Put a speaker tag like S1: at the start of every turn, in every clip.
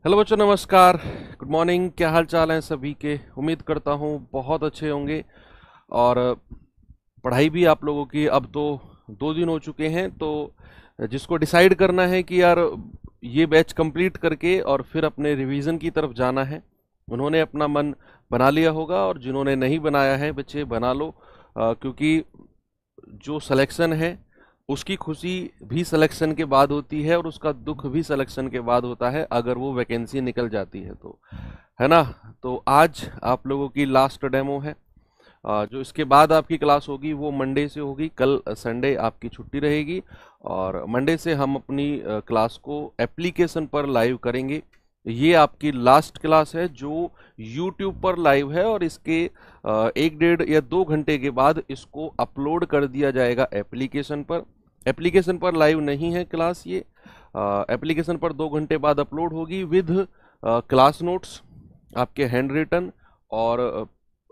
S1: Hello बच्चों, नमस्कार। Good morning. क्या हाल चाल है सभी के? उम्मीद करता हूँ बहुत अच्छे होंगे। और पढ़ाई भी आप लोगों की अब तो 2 दिन हो चुके हैं, तो जिसको डिसाइड करना है कि यार ये बैच कंप्लीट करके और फिर अपने रिवीजन की तरफ जाना है, उन्होंने अपना मन बना लिया होगा। और जिन्होंने नहीं बनाया है बच्चे, बना लो। क्योंकि जो सिलेक्शन है उसकी खुशी भी सिलेक्शन के बाद होती है और उसका दुख भी सिलेक्शन के बाद होता है, अगर वो वैकेंसी निकल जाती है तो, है ना। तो आज आप लोगों की लास्ट डेमो है। जो इसके बाद आपकी क्लास होगी वो मंडे से होगी। कल संडे आपकी छुट्टी रहेगी और मंडे से हम अपनी क्लास को एप्लीकेशन पर लाइव करेंगे। ये आपकी लास्ट क्लास है जो यूट्यूब पर लाइव है, और इसके 1 डेढ़ या 2 घंटे के बाद इसको अपलोड कर दिया जाएगा एप्लीकेशन पर। एप्लीकेशन पर लाइव नहीं है क्लास ये। एप्लीकेशन पर 2 घंटे बाद अपलोड होगी विद क्लास नोट्स, आपके हैंड रिटन, और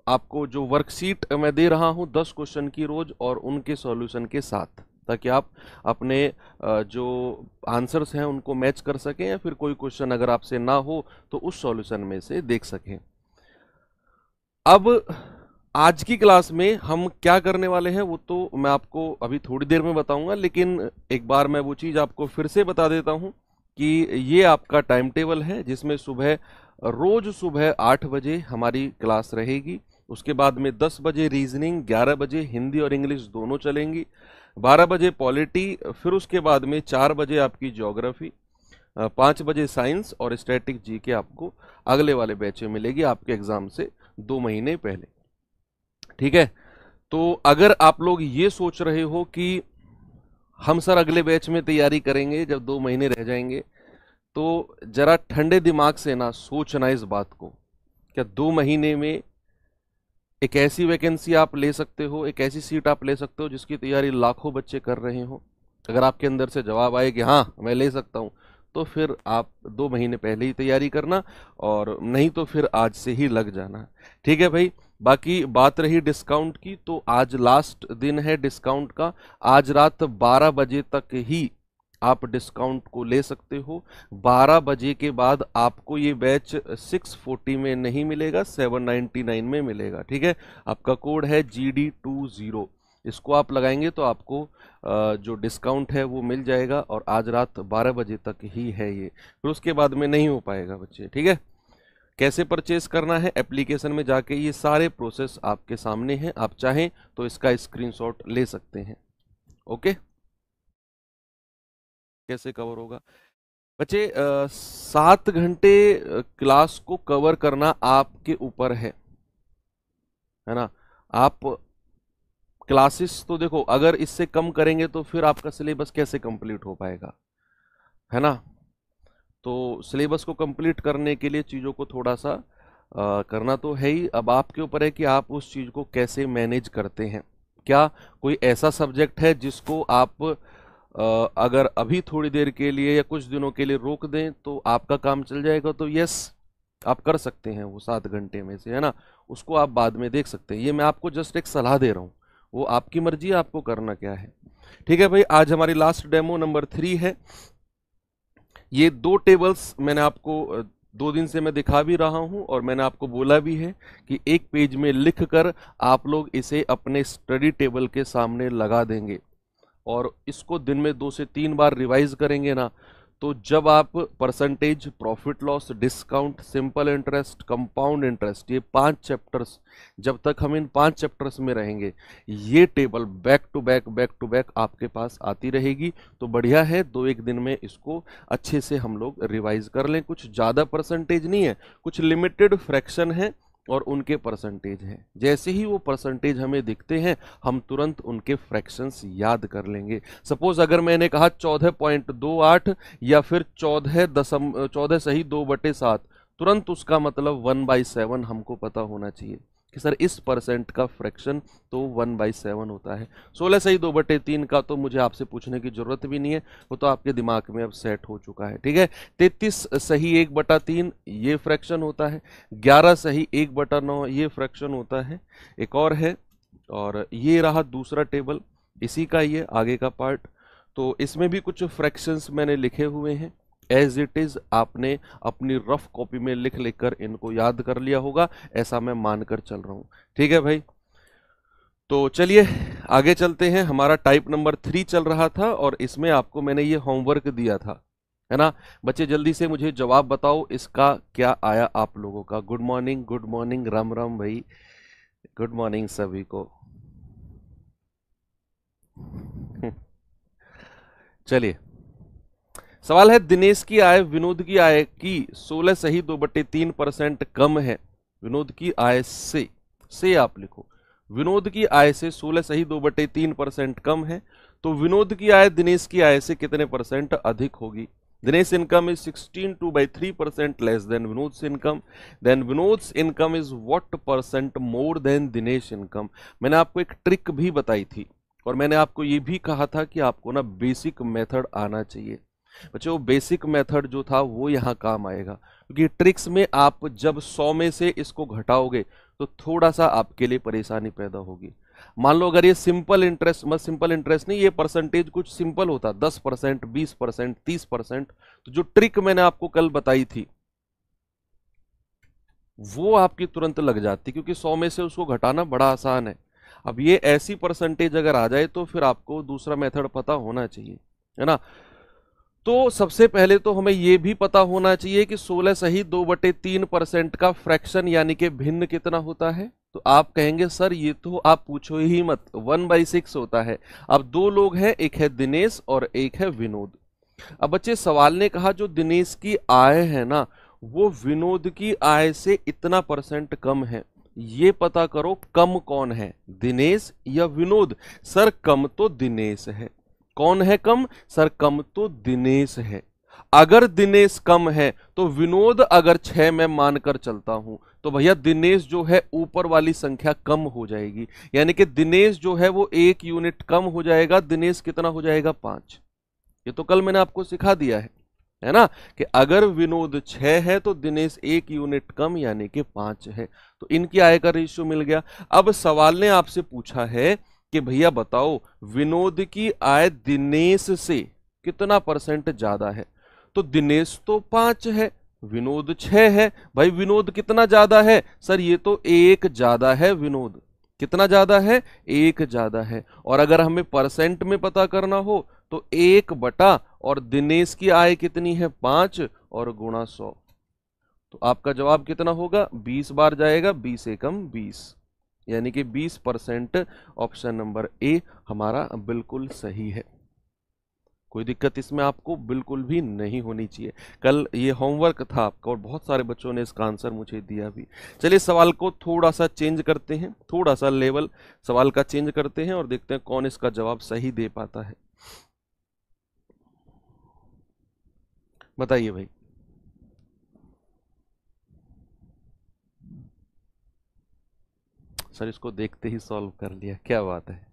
S1: आपको जो वर्कशीट मैं दे रहा हूं 10 क्वेश्चन की रोज, और उनके सॉल्यूशन के साथ, ताकि आप अपने जो आंसर्स हैं उनको मैच कर सकें, या फिर कोई क्वेश्चन अगर आपसे ना हो तो उस सॉल्यूशन में से देख सकें। अब आज की क्लास में हम क्या करने वाले हैं वो तो मैं आपको अभी थोड़ी देर में बताऊंगा, लेकिन एक बार मैं वो चीज़ आपको फिर से बता देता हूं कि ये आपका टाइम टेबल है, जिसमें रोज सुबह 8 बजे हमारी क्लास रहेगी। उसके बाद में 10 बजे रीजनिंग, 11 बजे हिंदी और इंग्लिश दोनों चलेंगी, 12 बजे पॉलिटी, फिर उसके बाद में 4 बजे आपकी ज्योग्राफी, 5 बजे साइंस और स्टैटिक जीके आपको अगले वाले बैच में मिलेगी आपके एग्जाम से 2 महीने पहले। ठीक है। तो अगर आप लोग ये सोच रहे हो कि हम सर अगले बैच में तैयारी करेंगे जब 2 महीने रह जाएंगे, तो जरा ठंडे दिमाग से ना सोचना इस बात को। क्या 2 महीने में एक ऐसी वैकेंसी आप ले सकते हो, एक ऐसी सीट आप ले सकते हो जिसकी तैयारी लाखों बच्चे कर रहे हो? अगर आपके अंदर से जवाब आए कि हाँ मैं ले सकता हूँ, तो फिर आप 2 महीने पहले ही तैयारी करना, और नहीं तो फिर आज से ही लग जाना। ठीक है भाई। बाकी बात रही डिस्काउंट की, तो आज लास्ट दिन है डिस्काउंट का। आज रात 12 बजे तक ही आप डिस्काउंट को ले सकते हो। 12 बजे के बाद आपको ये बैच 640 में नहीं मिलेगा, 799 में मिलेगा। ठीक है। आपका कोड है GD20। इसको आप लगाएंगे तो आपको जो डिस्काउंट है वो मिल जाएगा, और आज रात 12 बजे तक ही है ये, फिर उसके बाद में नहीं हो पाएगा बच्चे। ठीक है। कैसे परचेस करना है? एप्लीकेशन में जाके ये सारे प्रोसेस आपके सामने हैं, आप चाहें तो इसका स्क्रीनशॉट ले सकते हैं। ओके। कैसे कवर होगा बच्चे? 7 घंटे क्लास को कवर करना आपके ऊपर है ना। आप क्लासेस तो देखो, अगर इससे कम करेंगे तो फिर आपका सिलेबस कैसे कंप्लीट हो पाएगा, है ना। तो सिलेबस को कंप्लीट करने के लिए चीज़ों को थोड़ा सा करना तो है ही। अब आपके ऊपर है कि आप उस चीज़ को कैसे मैनेज करते हैं। क्या कोई ऐसा सब्जेक्ट है जिसको आप अगर अभी थोड़ी देर के लिए या कुछ दिनों के लिए रोक दें तो आपका काम चल जाएगा? तो यस, आप कर सकते हैं वो 7 घंटे में से, है ना। उसको आप बाद में देख सकते हैं। ये मैं आपको जस्ट एक सलाह दे रहा हूँ, वो आपकी मर्जी है आपको करना क्या है। ठीक है भाई। आज हमारी लास्ट डेमो नंबर 3 है। ये 2 टेबल्स मैंने आपको 2 दिन से मैं दिखा भी रहा हूं, और मैंने आपको बोला भी है कि एक पेज में लिखकर आप लोग इसे अपने स्टडी टेबल के सामने लगा देंगे, और इसको दिन में 2 से 3 बार रिवाइज करेंगे ना, तो जब आप percentage, profit loss, discount, simple interest, compound interest, ये 5 चैप्टर्स, जब तक हम इन 5 चैप्टर्स में रहेंगे, ये टेबल बैक टू बैक आपके पास आती रहेगी। तो बढ़िया है, 2 एक दिन में इसको अच्छे से हम लोग रिवाइज कर लें। कुछ ज़्यादा परसेंटेज नहीं है, कुछ लिमिटेड फ्रैक्शन है और उनके परसेंटेज हैं। जैसे ही वो परसेंटेज हमें दिखते हैं, हम तुरंत उनके फ्रैक्शंस याद कर लेंगे। सपोज अगर मैंने कहा 14.28 या फिर 14 सही 2/7, तुरंत उसका मतलब 1/7 हमको पता होना चाहिए कि सर इस परसेंट का फ्रैक्शन तो 1/7 होता है। 16 सही 2/3 का तो मुझे आपसे पूछने की जरूरत भी नहीं है, वो तो आपके दिमाग में अब सेट हो चुका है। ठीक है। 33 सही 1/3 ये फ्रैक्शन होता है। 11 सही 1/9 ये फ्रैक्शन होता है। एक और है, और ये रहा दूसरा टेबल, इसी का ये आगे का पार्ट। तो इसमें भी कुछ फ्रैक्शंस मैंने लिखे हुए हैं, एज इट इज आपने अपनी रफ कॉपी में लिख लिख कर इनको याद कर लिया होगा, ऐसा मैं मानकर चल रहा हूं। ठीक है भाई, तो चलिए आगे चलते हैं। हमारा टाइप नंबर 3 चल रहा था और इसमें आपको मैंने ये होमवर्क दिया था, है ना। बच्चे जल्दी से मुझे जवाब बताओ इसका क्या आया आप लोगों का। गुड मॉर्निंग, राम राम भाई, गुड मॉर्निंग सभी को। चलिए, सवाल है दिनेश की आय विनोद की आय की 16 सही 2/3% कम है। विनोद की आय से आप लिखो, विनोद की आय से 16 सही 2/3% कम है, तो विनोद की आय दिनेश की आय से कितने परसेंट अधिक होगी। Dinesh income is 16.3% less than Vinod's income, than Vinod's income is what percent more than Dinesh income. मैंने आपको एक ट्रिक भी बताई थी और मैंने आपको ये भी कहा था कि आपको ना बेसिक मेथड आना चाहिए। बच्चों बेसिक मेथड जो था वो यहाँ काम आएगा, क्योंकि ट्रिक्स में आप जब 100 में से इसको घटाओगे तो थोड़ा सा आपके लिए परेशानी पैदा होगी। मान लो अगर ये सिंपल इंटरेस्ट, सिंपल इंटरेस्ट नहीं, ये परसेंटेज कुछ सिंपल होता 10%, 20%, 30%, तो जो ट्रिक मैंने आपको कल बताई थी वो आपकी तुरंत लग जाती, क्योंकि 100 में से उसको घटाना बड़ा आसान है। अब ये ऐसी परसेंटेज अगर आ जाए तो फिर आपको दूसरा मेथड पता होना चाहिए, है ना। तो सबसे पहले तो हमें यह भी पता होना चाहिए कि 16 सही 2/3% का फ्रैक्शन यानी कि भिन्न कितना होता है। तो आप कहेंगे सर ये तो आप पूछो ही मत, 1/6 होता है। अब दो लोग हैं, एक है दिनेश और एक है विनोद। अब बच्चे सवाल ने कहा जो दिनेश की आय है ना वो विनोद की आय से इतना परसेंट कम है। ये पता करो कम कौन है, दिनेश या विनोद। सर कम तो दिनेश है। कौन है कम? सर कम तो दिनेश है। अगर दिनेश कम है तो विनोद अगर 6 में मानकर चलता हूं तो भैया दिनेश जो है ऊपर वाली संख्या कम हो जाएगी, यानी कि दिनेश जो है वो 1 यूनिट कम हो जाएगा। दिनेश कितना हो जाएगा? 5। ये तो कल मैंने आपको सिखा दिया है ना, कि अगर विनोद 6 है तो दिनेश 1 यूनिट कम यानी कि 5 है। तो इनकी आय का रेशियो मिल गया। अब सवाल ने आपसे पूछा है कि भैया बताओ विनोद की आय दिनेश से कितना परसेंट ज्यादा है। तो दिनेश तो 5 है, विनोद 6 है। भाई विनोद कितना ज्यादा है? सर ये तो 1 ज्यादा है। विनोद कितना ज्यादा है? 1 ज्यादा है। और अगर हमें परसेंट में पता करना हो तो 1 बटा और दिनेश की आय कितनी है? 5 और गुणा 100। तो आपका जवाब कितना होगा? 20 बार जाएगा, 20 एकम 20, यानी कि 20%। ऑप्शन नंबर ए हमारा बिल्कुल सही है। कोई दिक्कत इसमें आपको बिल्कुल भी नहीं होनी चाहिए। कल ये होमवर्क था आपका और बहुत सारे बच्चों ने इसका आंसर मुझे दिया भी। चलिए सवाल को थोड़ा सा चेंज करते हैं, थोड़ा सा लेवल सवाल का चेंज करते हैं और देखते हैं कौन इसका जवाब सही दे पाता है। बताइए भाई। सर इसको देखते ही सॉल्व कर लिया, क्या बात है।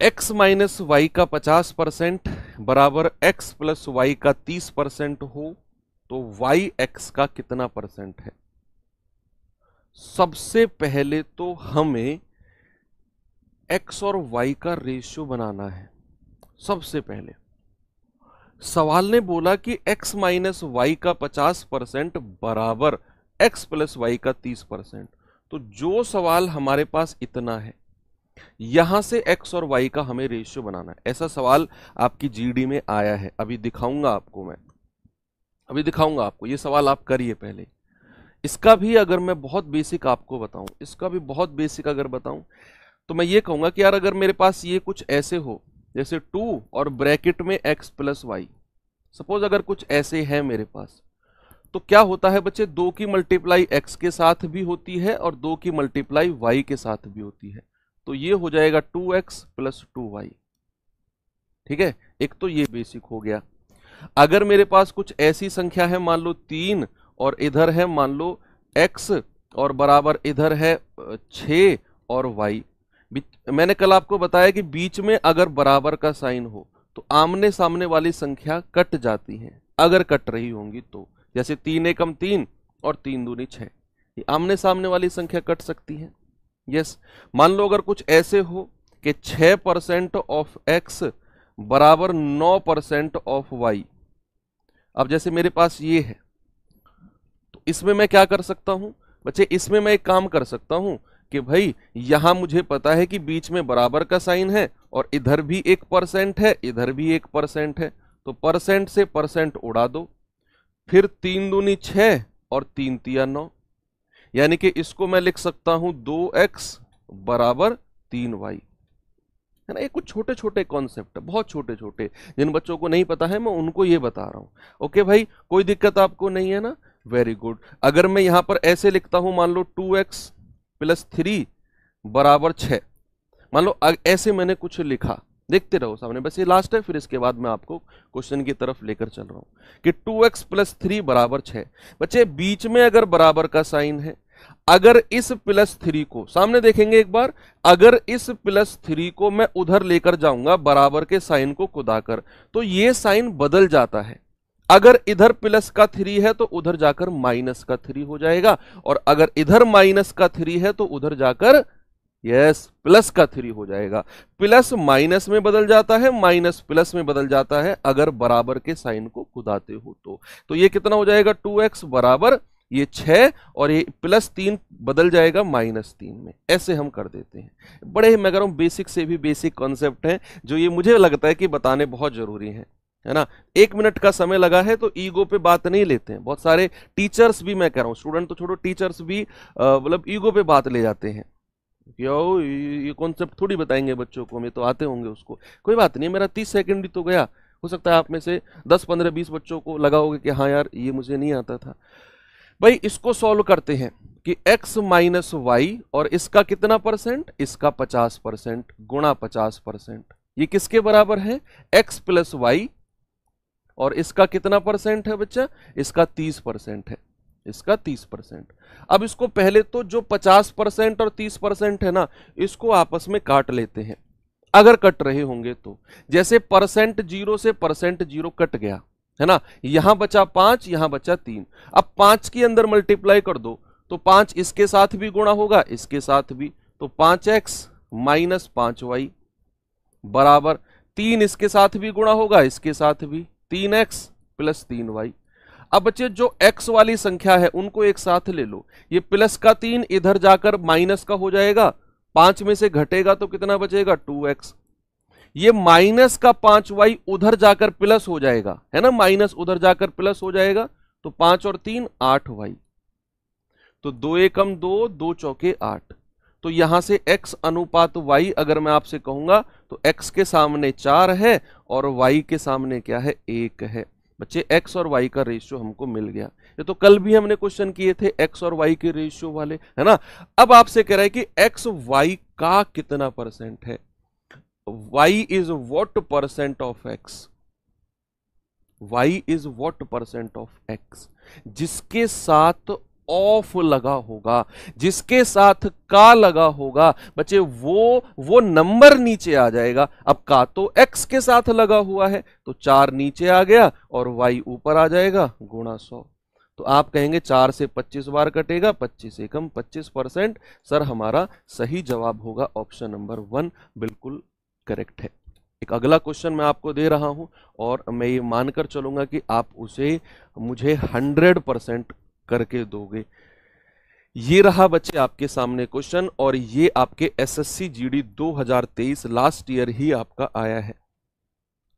S1: x माइनस वाई का 50% बराबर x प्लस वाई का 30% हो तो y x का कितना परसेंट है? सबसे पहले तो हमें x और y का रेशियो बनाना है। सबसे पहले सवाल ने बोला कि x माइनस वाई का 50% बराबर x प्लस वाई का 30%। तो जो सवाल हमारे पास इतना है, यहां से x और y का हमें रेशियो बनाना है। ऐसा सवाल आपकी जीडी में आया है, अभी दिखाऊंगा आपको मैं, अभी दिखाऊंगा आपको। ये सवाल आप करिए पहले। इसका भी अगर मैं बहुत बेसिक आपको बताऊं, इसका भी बहुत बेसिक अगर बताऊं तो मैं ये कहूंगा कि यार अगर मेरे पास ये कुछ ऐसे हो जैसे 2 और ब्रैकेट में x प्लस वाई, सपोज अगर कुछ ऐसे है मेरे पास, तो क्या होता है बच्चे, 2 की मल्टीप्लाई x के साथ भी होती है और 2 की मल्टीप्लाई y के साथ भी होती है। तो ये हो जाएगा 2x प्लस 2y। ठीक है, एक तो ये बेसिक हो गया। अगर मेरे पास कुछ ऐसी संख्या है, मान लो 3 और इधर है मान लो x और बराबर इधर है 6 और y। मैंने कल आपको बताया कि बीच में अगर बराबर का साइन हो तो आमने सामने वाली संख्या कट जाती है, अगर कट रही होंगी तो। जैसे 3 एकम 3 और 3 दूनी 6, ये आमने सामने वाली संख्या कट सकती है। यस, मान लो अगर कुछ ऐसे हो कि 6% ऑफ एक्स बराबर 9% ऑफ वाई। अब जैसे मेरे पास ये है, तो इसमें मैं क्या कर सकता हूं बच्चे, इसमें मैं एक काम कर सकता हूं कि भाई यहां मुझे पता है कि बीच में बराबर का साइन है और इधर भी 1% है, इधर भी 1% है, तो परसेंट से परसेंट उड़ा दो, फिर 3 दूनी 6 और 3 तिया 9, यानी कि इसको मैं लिख सकता हूं 2x बराबर 3y। है ना, ये कुछ छोटे छोटे कॉन्सेप्ट है, बहुत छोटे छोटे, जिन बच्चों को नहीं पता है मैं उनको ये बता रहा हूं। ओके भाई, कोई दिक्कत आपको नहीं है ना, वेरी गुड। अगर मैं यहां पर ऐसे लिखता हूं, मान लो 2x प्लस 3 बराबर 6, मान लो ऐसे मैंने कुछ लिखा, देखते रहो सामने, बस ये लास्ट है, फिर इसके बाद मैं आपको क्वेश्चन की तरफ लेकर चल रहा हूं कि 2x प्लस 3 बराबर 6। बच्चे बीच में अगर बराबर का साइन है, अगर इस प्लस 3 को सामने देखेंगे एक बार, अगर इस प्लस 3 को मैं उधर लेकर जाऊंगा बराबर के साइन को कुदाकर, तो ये साइन बदल जाता है। अगर इधर प्लस का 3 है तो उधर जाकर माइनस का 3 हो जाएगा, और अगर इधर माइनस का 3 है तो उधर जाकर यस प्लस का 3 हो जाएगा। प्लस माइनस में बदल जाता है, माइनस प्लस में बदल जाता है अगर बराबर के साइन को कुदाते हो तो ये कितना हो जाएगा, 2x बराबर ये 6 और ये प्लस 3 बदल जाएगा -3 में। ऐसे हम कर देते हैं। बड़े मैं कह रहा हूं बेसिक से भी बेसिक कॉन्सेप्ट हैं जो ये मुझे लगता है कि बताने बहुत जरूरी हैं, है ना। 1 मिनट का समय लगा है तो ईगो पे बात नहीं लेते हैं। बहुत सारे टीचर्स भी, मैं कह रहा हूं स्टूडेंट तो छोड़ो, टीचर्स भी मतलब ईगो पे बात ले जाते हैं कि ओ ये कॉन्सेप्ट थोड़ी बताएंगे बच्चों को, हमें तो आते होंगे उसको। कोई बात नहीं, मेरा 30 सेकंड ही तो गया, हो सकता है आप में से 10 15 20 बच्चों को लगा होगा कि हाँ यार ये मुझे नहीं आता था। भाई इसको सॉल्व करते हैं कि x माइनस वाई और इसका कितना परसेंट, इसका 50% गुणा 50%, ये किसके बराबर है, x प्लस वाई, और इसका कितना परसेंट है बच्चा, इसका 30% है, इसका 30%। अब इसको पहले तो जो 50% और 30% है ना, इसको आपस में काट लेते हैं अगर कट रहे होंगे तो। जैसे परसेंट 0 से परसेंट 0 कट गया, है ना, यहां बचा 5, यहां बचा 3। अब 5 के अंदर मल्टीप्लाई कर दो तो 5 इसके साथ भी गुणा होगा, इसके साथ भी, तो 5x माइनस 5y बराबर 3 इसके साथ भी गुणा होगा, इसके साथ भी, 3x प्लस 3y। अब बच्चे जो x वाली संख्या है उनको एक साथ ले लो, ये प्लस का 3 इधर जाकर माइनस का हो जाएगा, 5 में से घटेगा तो कितना बचेगा, 2x। ये माइनस का 5y उधर जाकर प्लस हो जाएगा, है ना, माइनस उधर जाकर प्लस हो जाएगा, तो 5 और 3 8y, तो 2 एकम 2, 2 चौके 8। तो यहां से x अनुपात y अगर मैं आपसे कहूंगा तो x के सामने 4 है और y के सामने क्या है, 1 है। बच्चे x और y का रेशियो हमको मिल गया। ये तो कल भी हमने क्वेश्चन किए थे x और y के रेशियो वाले, है ना। अब आपसे कह रहा है कि x y का कितना परसेंट है, y is what percent of x, y is what percent of x, जिसके साथ ऑफ लगा होगा, जिसके साथ का लगा होगा बच्चे, वो नंबर नीचे आ जाएगा। अब का तो x के साथ लगा हुआ है तो 4 नीचे आ गया और y ऊपर आ जाएगा गुणा 100। तो आप कहेंगे 4 से 25 बार कटेगा, 25 एकम 25%। सर हमारा सही जवाब होगा ऑप्शन नंबर 1, बिल्कुल करेक्ट है। एक अगला क्वेश्चन मैं आपको दे रहा हूं और मैं ये मानकर चलूंगा कि आप उसे मुझे 100% करके दोगे। ये रहा बच्चे आपके सामने क्वेश्चन, और ये आपके एसएससी जीडी 2023 लास्ट ईयर ही आपका आया है।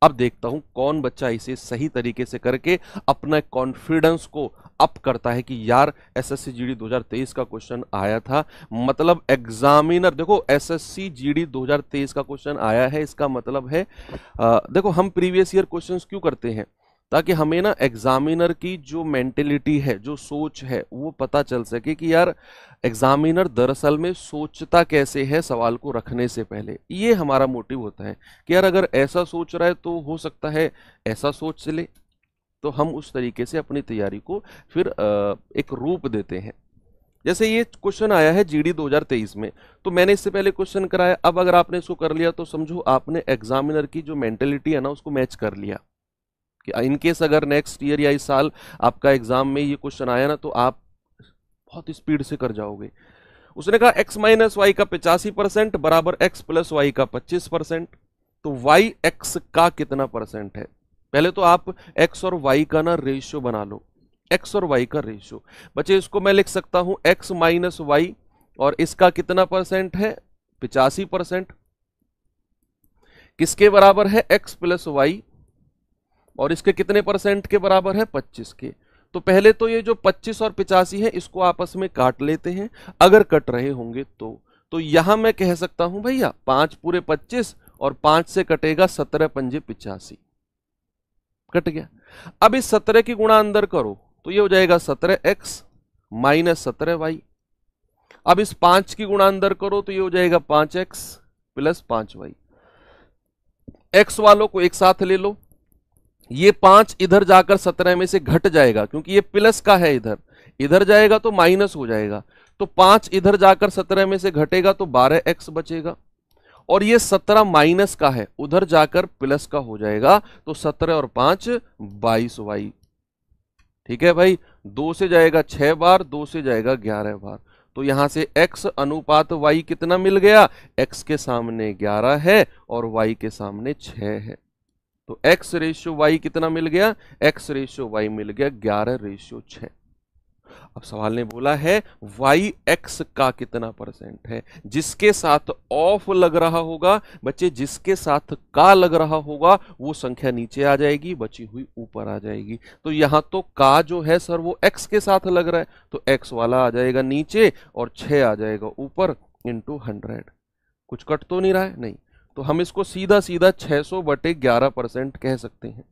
S1: अब देखता हूं कौन बच्चा इसे सही तरीके से करके अपना कॉन्फिडेंस को अप करता है कि यार एसएससी जीडी 2023 का क्वेश्चन आया था, मतलब एग्जामिनर, देखो एसएससी जीडी 2023 का क्वेश्चन आया है, इसका मतलब है देखो हम प्रीवियस ईयर क्वेश्चंस क्यों करते हैं, ताकि हमें ना एग्जामिनर की जो मेंटेलिटी है, जो सोच है, वो पता चल सके कि यार एग्जामिनर दरअसल में सोचता कैसे है सवाल को रखने से पहले। ये हमारा मोटिव होता है कि यार अगर ऐसा सोच रहा है तो हो सकता है ऐसा सोच ले, तो हम उस तरीके से अपनी तैयारी को फिर एक रूप देते हैं। जैसे ये क्वेश्चन आया है जीडी 2023 में, तो मैंने इससे पहले क्वेश्चन कराया, अब अगर आपने इसको कर लिया तो समझो आपने एग्जामिनर की जो मेंटेलिटी है ना उसको मैच कर लिया। कि इनकेस अगर नेक्स्ट ईयर या इस साल आपका एग्जाम में ये क्वेश्चन आया ना तो आप बहुत स्पीड से कर जाओगे। उसने कहा x माइनस वाई का 85% बराबर x प्लस वाई का 25%। तो y x का कितना परसेंट है? पहले तो आप x और y का ना रेशियो बना लो, x और y का रेशियो। बच्चे इसको मैं लिख सकता हूं x माइनस वाई, और इसका कितना परसेंट है? 85%। किसके बराबर है? x प्लस वाई, और इसके कितने परसेंट के बराबर है? 25 के। तो पहले तो ये जो 25 और 85 है इसको आपस में काट लेते हैं, अगर कट रहे होंगे तो यहां मैं कह सकता हूं भैया 5 पूरे 25 और 5 से कटेगा 17 पंजे 85, कट गया। अब इस 17 की गुणा अंदर करो तो ये हो जाएगा 17x माइनस 17y। अब इस 5 की गुणा अंदर करो तो ये हो जाएगा 5x प्लस 5y। x वालों को एक साथ ले लो, ये 5 इधर जाकर 17 में से घट जाएगा, क्योंकि ये प्लस का है, इधर जाएगा तो माइनस हो जाएगा। तो 5 इधर जाकर 17 में से घटेगा तो 12x बचेगा, और ये 17 माइनस का है, उधर जाकर प्लस का हो जाएगा, तो 17 और 5 22y। ठीक है भाई, 2 से जाएगा 6 बार, 2 से जाएगा 11 बार। तो यहां से x अनुपात y कितना मिल गया? x के सामने 11 है और y के सामने 6 है। तो x रेशियो y कितना मिल गया? x रेशियो y मिल गया 11 रेशियो 6। अब सवाल ने बोला है y x का कितना परसेंट है? जिसके साथ ऑफ लग रहा होगा बच्चे, जिसके साथ का लग रहा होगा वो संख्या नीचे आ जाएगी, बची हुई ऊपर आ जाएगी। तो यहां तो का जो है सर वो x के साथ लग रहा है, तो x वाला आ जाएगा नीचे और 6 आ जाएगा ऊपर इंटू 100। कुछ कट तो नहीं रहा है? नहीं। तो हम इसको सीधा सीधा 600/11% कह सकते हैं,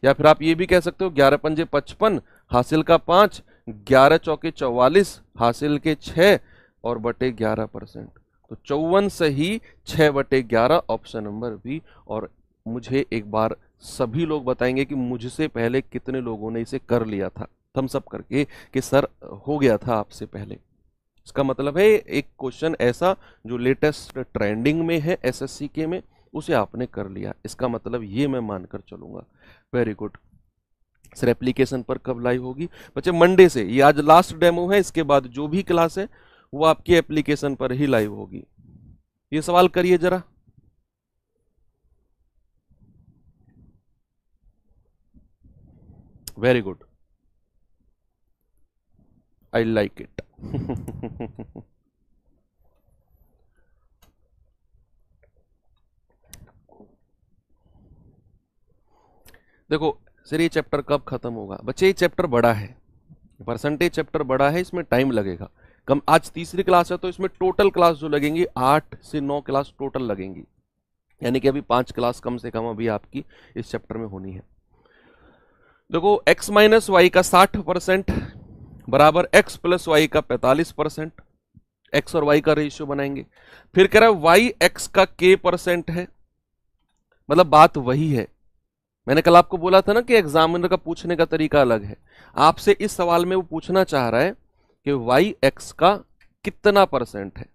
S1: या फिर आप ये भी कह सकते हो 11 पंजे 55 हासिल का 5, 11 चौके 44 हासिल के 6 और बटे 11%। तो 54 सही 6/11 ऑप्शन नंबर बी। और मुझे एक बार सभी लोग बताएंगे कि मुझसे पहले कितने लोगों ने इसे कर लिया था, थम्स अप करके कि सर हो गया था आपसे पहले। इसका मतलब है एक क्वेश्चन ऐसा जो लेटेस्ट ट्रेंडिंग में है एसएससी के में, उसे आपने कर लिया, इसका मतलब ये मैं मानकर चलूंगा। Very good. सर एप्लीकेशन पर कब लाइव होगी? बच्चे मंडे से, ये आज लास्ट डेमो है, इसके बाद जो भी क्लास है वो आपकी एप्लीकेशन पर ही लाइव होगी। ये सवाल करिए जरा। Very good, I like it. देखो सर ये चैप्टर कब खत्म होगा? बच्चे ये चैप्टर बड़ा है, परसेंटेज चैप्टर बड़ा है, इसमें टाइम लगेगा कम। आज तीसरी क्लास है तो इसमें टोटल क्लास जो लगेंगी 8 से 9 क्लास टोटल लगेंगी, यानी कि अभी 5 क्लास कम से कम अभी आपकी इस चैप्टर में होनी है। देखो x माइनस वाई का 60% बराबर x प्लस वाई का 45%। x और y का रेशियो बनाएंगे। फिर कह रहा है y x का k% है, मतलब बात वही है। मैंने कल आपको बोला था ना कि एग्जामिनर का पूछने का तरीका अलग है। आपसे इस सवाल में वो पूछना चाह रहा है कि y x का कितना परसेंट है,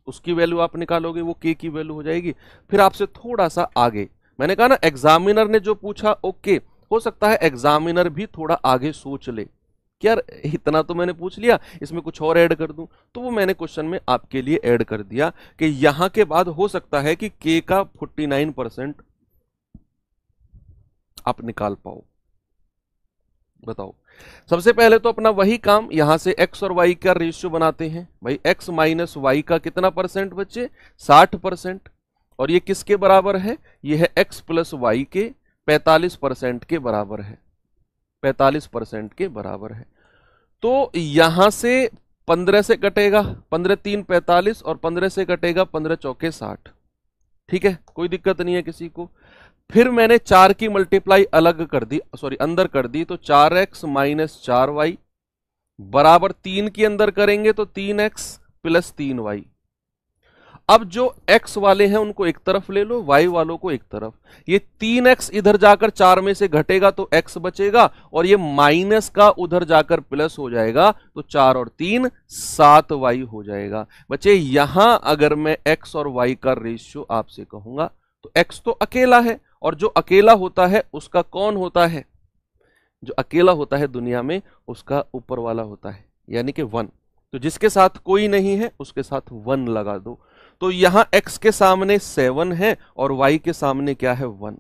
S1: उसकी वैल्यू आप निकालोगे, वो k की वैल्यू हो जाएगी। फिर आपसे थोड़ा सा आगे, मैंने कहा ना एग्जामिनर ने जो पूछा ओके, हो सकता है एग्जामिनर भी थोड़ा आगे सोच ले कि यार इतना तो मैंने पूछ लिया, इसमें कुछ और ऐड कर दूं, तो वो मैंने क्वेश्चन में आपके लिए ऐड कर दिया कि यहां के बाद हो सकता है कि k का 49% आप निकाल पाओ। बताओ, सबसे पहले तो अपना वही काम, यहां से x और y का रेशियो बनाते हैं। भाई x माइनस वाई का कितना परसेंट बच्चे? 60%। और ये किसके बराबर है? ये है x प्लस वाई के 45% के बराबर है, 45% के बराबर है। तो यहां से 15 से कटेगा, 15 3 45 और 15 से कटेगा 15 चौके 60। ठीक है, कोई दिक्कत नहीं है किसी को। फिर मैंने 4 की मल्टीप्लाई अलग कर दी, सॉरी अंदर कर दी, तो 4x माइनस 4y बराबर 3 की अंदर करेंगे तो 3x प्लस 3y। अब जो x वाले हैं उनको एक तरफ ले लो, y वालों को एक तरफ। ये 3x इधर जाकर 4 में से घटेगा तो x बचेगा, और ये माइनस का उधर जाकर प्लस हो जाएगा, तो 4 और 3 7y हो जाएगा। बच्चे यहां अगर मैं x और y का रेशियो आपसे कहूंगा तो x तो अकेला है, और जो अकेला होता है उसका कौन होता है? जो अकेला होता है दुनिया में उसका ऊपर वाला होता है, यानी कि 1। तो जिसके साथ कोई नहीं है उसके साथ 1 लगा दो। तो यहां x के सामने 7 है और y के सामने क्या है 1।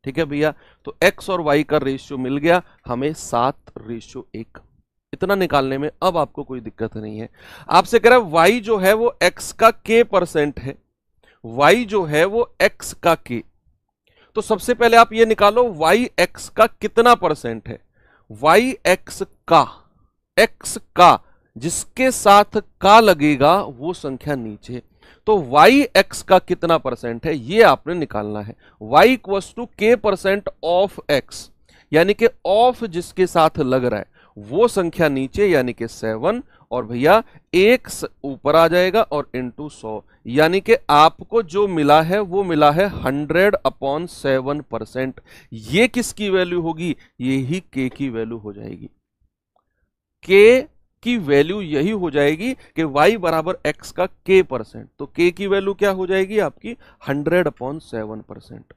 S1: ठीक है भैया, तो x और y का रेशियो मिल गया हमें 7:1। इतना निकालने में अब आपको कोई दिक्कत नहीं है। आपसे कह रहा है y जो है वो x का k% है, y जो है वो x का k। तो सबसे पहले आप ये निकालो y x का कितना परसेंट है। y x का जिसके साथ का लगेगा वो संख्या नीचे। तो y x का कितना परसेंट है ये आपने निकालना है। y equals to k% of x, यानी कि ऑफ जिसके साथ लग रहा है वो संख्या नीचे यानी कि 7, और भैया एक ऊपर आ जाएगा और इंटू 100, यानी कि आपको जो मिला है वो मिला है 100/7%। ये किसकी वैल्यू होगी, ये ही k की वैल्यू हो जाएगी। k की वैल्यू यही हो जाएगी कि y बराबर x का k%, तो k की वैल्यू क्या हो जाएगी आपकी 100/7%।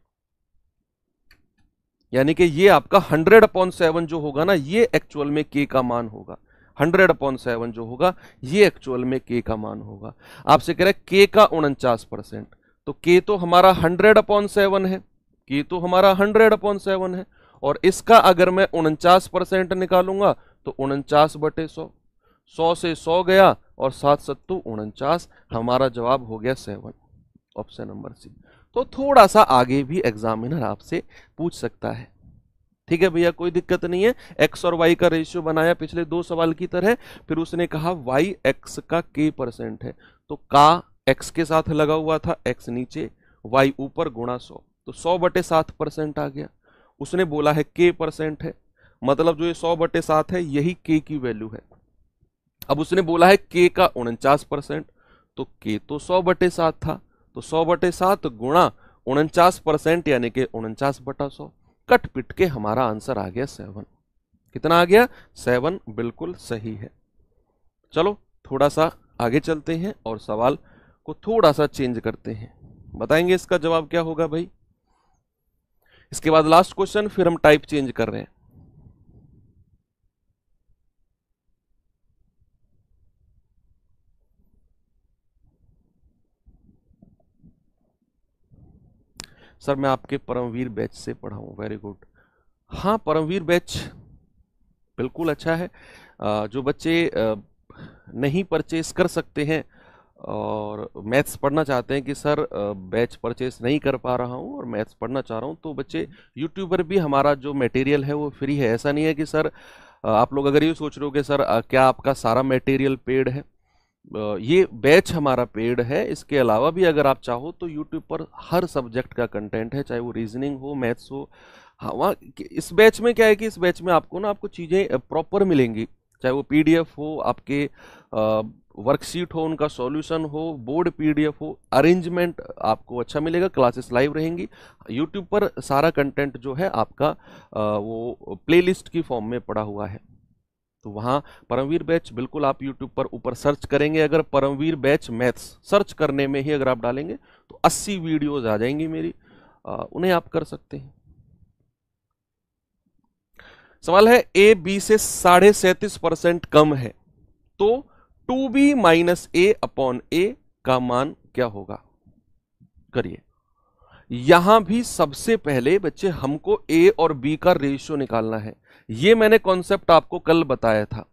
S1: यानी कि ये आपका 100/7 जो होगा ना ये एक्चुअल में k का मान होगा। 100/7 जो होगा ये एक्चुअल में k का मान होगा। आपसे कह रहे हैं k का 49%, तो k तो हमारा 100/7 है, k तो हमारा 100/7 है, और इसका अगर मैं 49% निकालूंगा तो 49/100, 100 से 100 गया और 7 सत्तू 49, हमारा जवाब हो गया 7, ऑप्शन नंबर सी। तो थोड़ा सा आगे भी एग्जामिनर आपसे पूछ सकता है। ठीक है भैया, कोई दिक्कत नहीं है। x और y का रेशियो बनाया पिछले 2 सवाल की तरह, फिर उसने कहा y x का k% है, तो का x के साथ लगा हुआ था, x नीचे y ऊपर गुणा 100, तो 100/7% आ गया। उसने बोला है k% है, मतलब जो ये 100/7 है यही k की वैल्यू है। अब उसने बोला है k का 49%, तो k तो 100/7 था, तो 100/7 गुणा 49% यानी कि 49/100, कट पिट के हमारा आंसर आ गया 7। कितना आ गया 7, बिल्कुल सही है। चलो थोड़ा सा आगे चलते हैं और सवाल को थोड़ा सा चेंज करते हैं, बताएंगे इसका जवाब क्या होगा भाई। इसके बाद लास्ट क्वेश्चन, फिर हम टाइप चेंज कर रहे हैं। सर मैं आपके परमवीर बैच से पढ़ा हूं, वेरी गुड। हाँ परमवीर बैच बिल्कुल अच्छा है। जो बच्चे नहीं परचेस कर सकते हैं और मैथ्स पढ़ना चाहते हैं कि सर बैच परचेस नहीं कर पा रहा हूँ और मैथ्स पढ़ना चाह रहा हूँ, तो बच्चे यूट्यूब पर भी हमारा जो मटेरियल है वो फ्री है। ऐसा नहीं है कि सर आप लोग अगर ये सोच रहे हो कि सर क्या आपका सारा मटेरियल पेड है, ये बैच हमारा पेड है। इसके अलावा भी अगर आप चाहो तो यूट्यूब पर हर सब्जेक्ट का कंटेंट है, चाहे वो रीजनिंग हो, मैथ्स हो। हाँ वहाँ इस बैच में क्या है कि इस बैच में आपको चीज़ें प्रॉपर मिलेंगी, चाहे वो पीडीएफ हो, आपके वर्कशीट हो, उनका सॉल्यूशन हो, बोर्ड पीडीएफ हो, अरेंजमेंट आपको अच्छा मिलेगा, क्लासेस लाइव रहेंगी। यूट्यूब पर सारा कंटेंट जो है आपका वो प्लेलिस्ट की फॉर्म में पड़ा हुआ है। तो वहाँ परमवीर बैच बिल्कुल आप यूट्यूब पर ऊपर सर्च करेंगे, अगर परमवीर बैच मैथ्स सर्च करने में ही अगर आप डालेंगे तो 80 वीडियोज आ जाएंगी मेरी, उन्हें आप कर सकते हैं। सवाल है ए बी से 37.5% कम है तो 2b माइनस ए अपॉन ए का मान क्या होगा। करिए, यहां भी सबसे पहले बच्चे हमको ए और बी का रेशियो निकालना है। ये मैंने कॉन्सेप्ट आपको कल बताया था,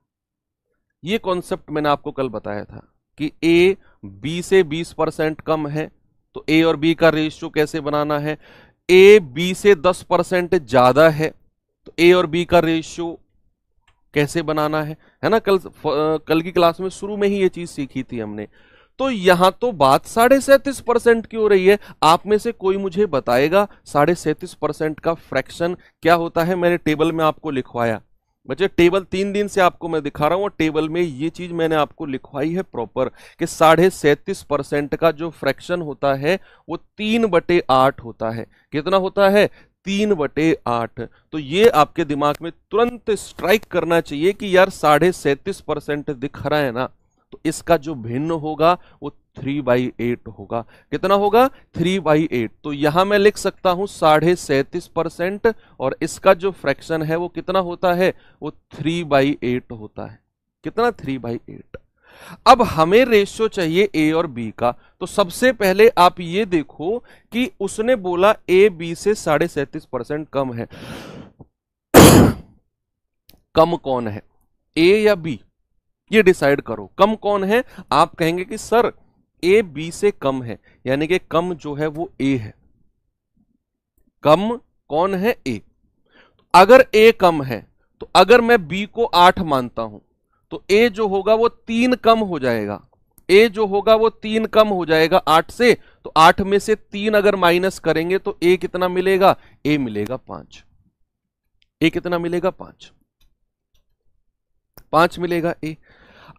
S1: ये कॉन्सेप्ट मैंने आपको कल बताया था कि ए बी से 20% कम है तो ए और बी का रेशियो कैसे बनाना है। ए बी से 10% ज्यादा है तो ए और बी का रेशियो कैसे बनाना है ना। कल की क्लास में शुरू में ही ये चीज सीखी थी हमने। तो यहां तो बात 37.5% की हो रही है। आप में से कोई मुझे बताएगा 37.5% का फ्रैक्शन क्या होता है। मैंने टेबल में आपको लिखवाया बच्चे, टेबल 3 दिन से आपको मैं दिखा रहा हूं और टेबल में ये चीज मैंने आपको लिखवाई है प्रॉपर कि 37.5% का जो फ्रैक्शन होता है वो 3/8 होता है। कितना होता है 3/8। तो ये आपके दिमाग में तुरंत स्ट्राइक करना चाहिए कि यार 37.5% दिख रहा है ना, तो इसका जो भिन्न होगा वो 3/8 होगा। कितना होगा 3/8। तो यहां मैं लिख सकता हूं 37.5% और इसका जो फ्रैक्शन है वो कितना होता है वो 3/8 होता है। कितना 3/8। अब हमें रेशियो चाहिए ए और बी का। तो सबसे पहले आप ये देखो कि उसने बोला ए बी से 37.5% कम है। कम कौन है, ए या बी? ये डिसाइड करो, कम कौन है। आप कहेंगे कि सर ए बी से कम है, यानी कि कम जो है वो ए है। कम कौन है? ए। अगर ए कम है तो अगर मैं बी को 8 मानता हूं तो ए जो होगा वो 3 कम हो जाएगा। ए जो होगा वो 3 कम हो जाएगा 8 से। तो 8 में से 3 अगर माइनस करेंगे तो ए कितना मिलेगा? ए मिलेगा 5। ए कितना मिलेगा? 5। 5 मिलेगा ए।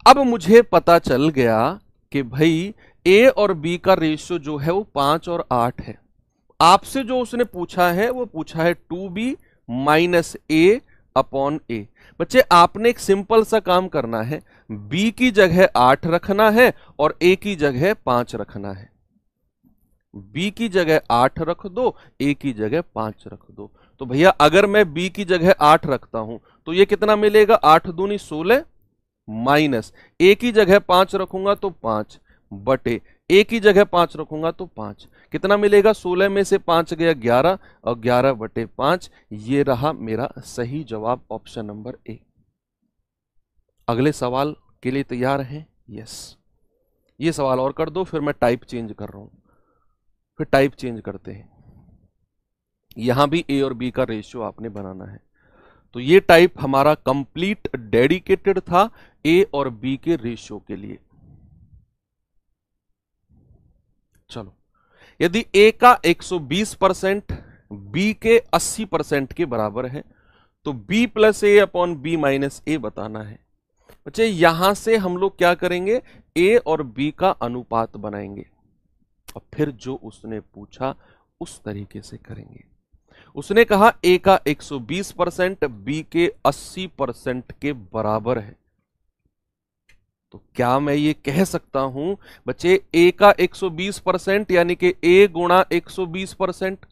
S1: अब मुझे पता चल गया कि भाई ए और बी का रेशियो जो है वो 5 और 8 है। आपसे जो उसने पूछा है वो पूछा है 2b माइनस ए अपॉन ए। बच्चे आपने एक सिंपल सा काम करना है, b की जगह 8 रखना है और a की जगह 5 रखना है। b की जगह 8 रख दो, a की जगह 5 रख दो। तो भैया अगर मैं b की जगह 8 रखता हूं तो ये कितना मिलेगा? 8 दूनी 16 माइनस a की जगह 5 रखूंगा तो 5 बटे a की जगह 5 रखूंगा तो 5 कितना मिलेगा? 16 में से 5 गया 11 और 11 बटे 5। ये रहा मेरा सही जवाब, ऑप्शन नंबर ए। अगले सवाल के लिए तैयार हैं? यस। ये सवाल और कर दो, फिर मैं टाइप चेंज कर रहा हूं। फिर टाइप चेंज करते हैं। यहां भी ए और बी का रेशियो आपने बनाना है। तो ये टाइप हमारा कंप्लीट डेडिकेटेड था ए और बी के रेशियो के लिए। चलो, यदि ए का 120% बी के 80% के बराबर है तो बी प्लस ए अपॉन बी माइनस ए बताना है। बच्चे यहां से हम लोग क्या करेंगे? ए और बी का अनुपात बनाएंगे और फिर जो उसने पूछा उस तरीके से करेंगे। उसने कहा ए का 120% बी के 80% के बराबर है। तो क्या मैं ये कह सकता हूं बच्चे ए का 120% यानी कि ए गुणा 120%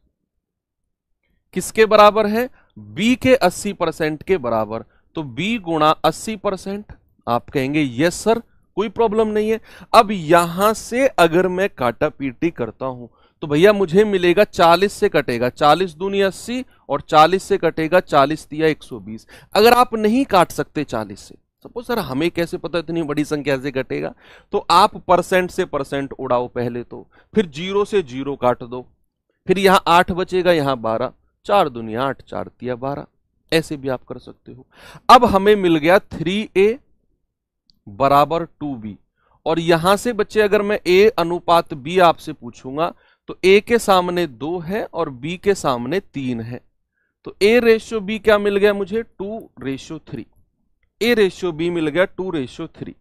S1: किसके बराबर है? बी के 80% के बराबर। तो बी गुणा 80%। आप कहेंगे यस सर, कोई प्रॉब्लम नहीं है। अब यहां से अगर मैं काटा पीटी करता हूं तो भैया मुझे मिलेगा 40 से कटेगा 40 दूनी 80 और 40 से कटेगा 40 दिया 120। अगर आप नहीं काट सकते 40 से, सपोज सर हमें कैसे पता इतनी बड़ी संख्या से कटेगा, तो आप परसेंट से परसेंट उड़ाओ पहले तो, फिर 0 से 0 काट दो, फिर यहां 8 बचेगा, यहां 12, 4 दुनिया 8, 4 तिया 12। ऐसे भी आप कर सकते हो। अब हमें मिल गया 3a बराबर 2b। और यहां से बच्चे अगर मैं a अनुपात b आपसे पूछूंगा तो a के सामने 2 है और b के सामने 3 है। तो a रेशियो b क्या मिल गया मुझे? 2:3। a रेशियो b मिल गया 2:3।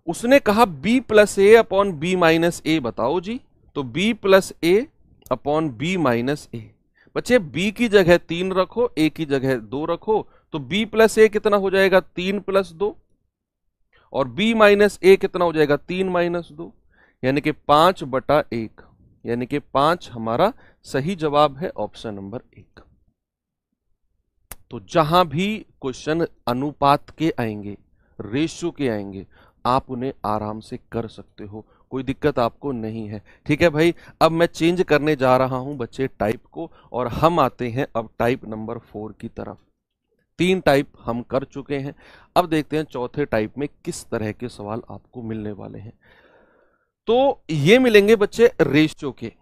S1: उसने कहा b प्लस ए अपॉन बी माइनस ए बताओ जी। तो b प्लस ए अपॉन बी माइनस ए। बच्चे b की जगह 3 रखो, a की जगह 2 रखो। तो b प्लस ए कितना हो जाएगा? 3 प्लस 2। और b माइनस ए कितना हो जाएगा? 3 माइनस 2, यानी कि 5/1। यानी कि 5 हमारा सही जवाब है, ऑप्शन नंबर 1। तो जहां भी क्वेश्चन अनुपात के आएंगे, रेशियो के आएंगे, आप उन्हें आराम से कर सकते हो, कोई दिक्कत आपको नहीं है। ठीक है भाई, अब मैं चेंज करने जा रहा हूं बच्चे टाइप को, और हम आते हैं अब टाइप नंबर 4 की तरफ। 3 टाइप हम कर चुके हैं। अब देखते हैं चौथे टाइप में किस तरह के सवाल आपको मिलने वाले हैं। तो ये मिलेंगे बच्चे रेशियो के।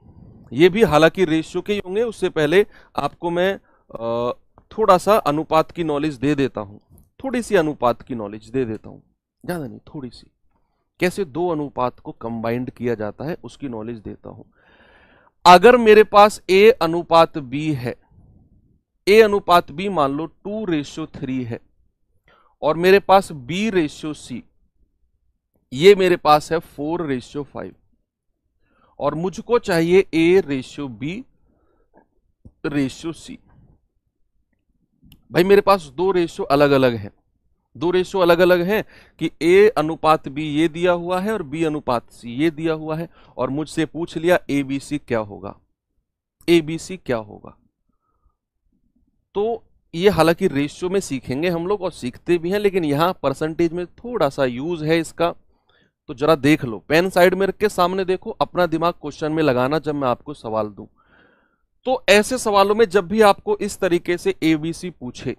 S1: ये भी हालांकि रेशियो के ही होंगे। उससे पहले आपको मैं थोड़ा सा अनुपात की नॉलेज दे देता हूं। थोड़ी सी अनुपात की नॉलेज दे देता हूं, ज्यादा नहीं, थोड़ी सी। कैसे 2 अनुपात को कंबाइंड किया जाता है उसकी नॉलेज देता हूं। अगर मेरे पास a अनुपात b है, a अनुपात b मान लो 2:3 है, और मेरे पास b रेशियो c, ये मेरे पास है 4:5, और मुझको चाहिए a ratio b ratio c। भाई मेरे पास 2 रेशियो अलग अलग हैं। 2 रेशियो अलग अलग हैं कि a अनुपात b ये दिया हुआ है और b अनुपात c ये दिया हुआ है, और मुझसे पूछ लिया ABC क्या होगा, ABC क्या होगा। तो ये हालांकि रेशियो में सीखेंगे हम लोग और सीखते भी हैं, लेकिन यहाँ परसेंटेज में थोड़ा सा यूज है इसका, तो जरा देख लो। पेन साइड में रख के सामने देखो, अपना दिमाग क्वेश्चन में लगाना जब मैं आपको सवाल दूं। तो ऐसे सवालों में जब भी आपको इस तरीके से एबीसी पूछे,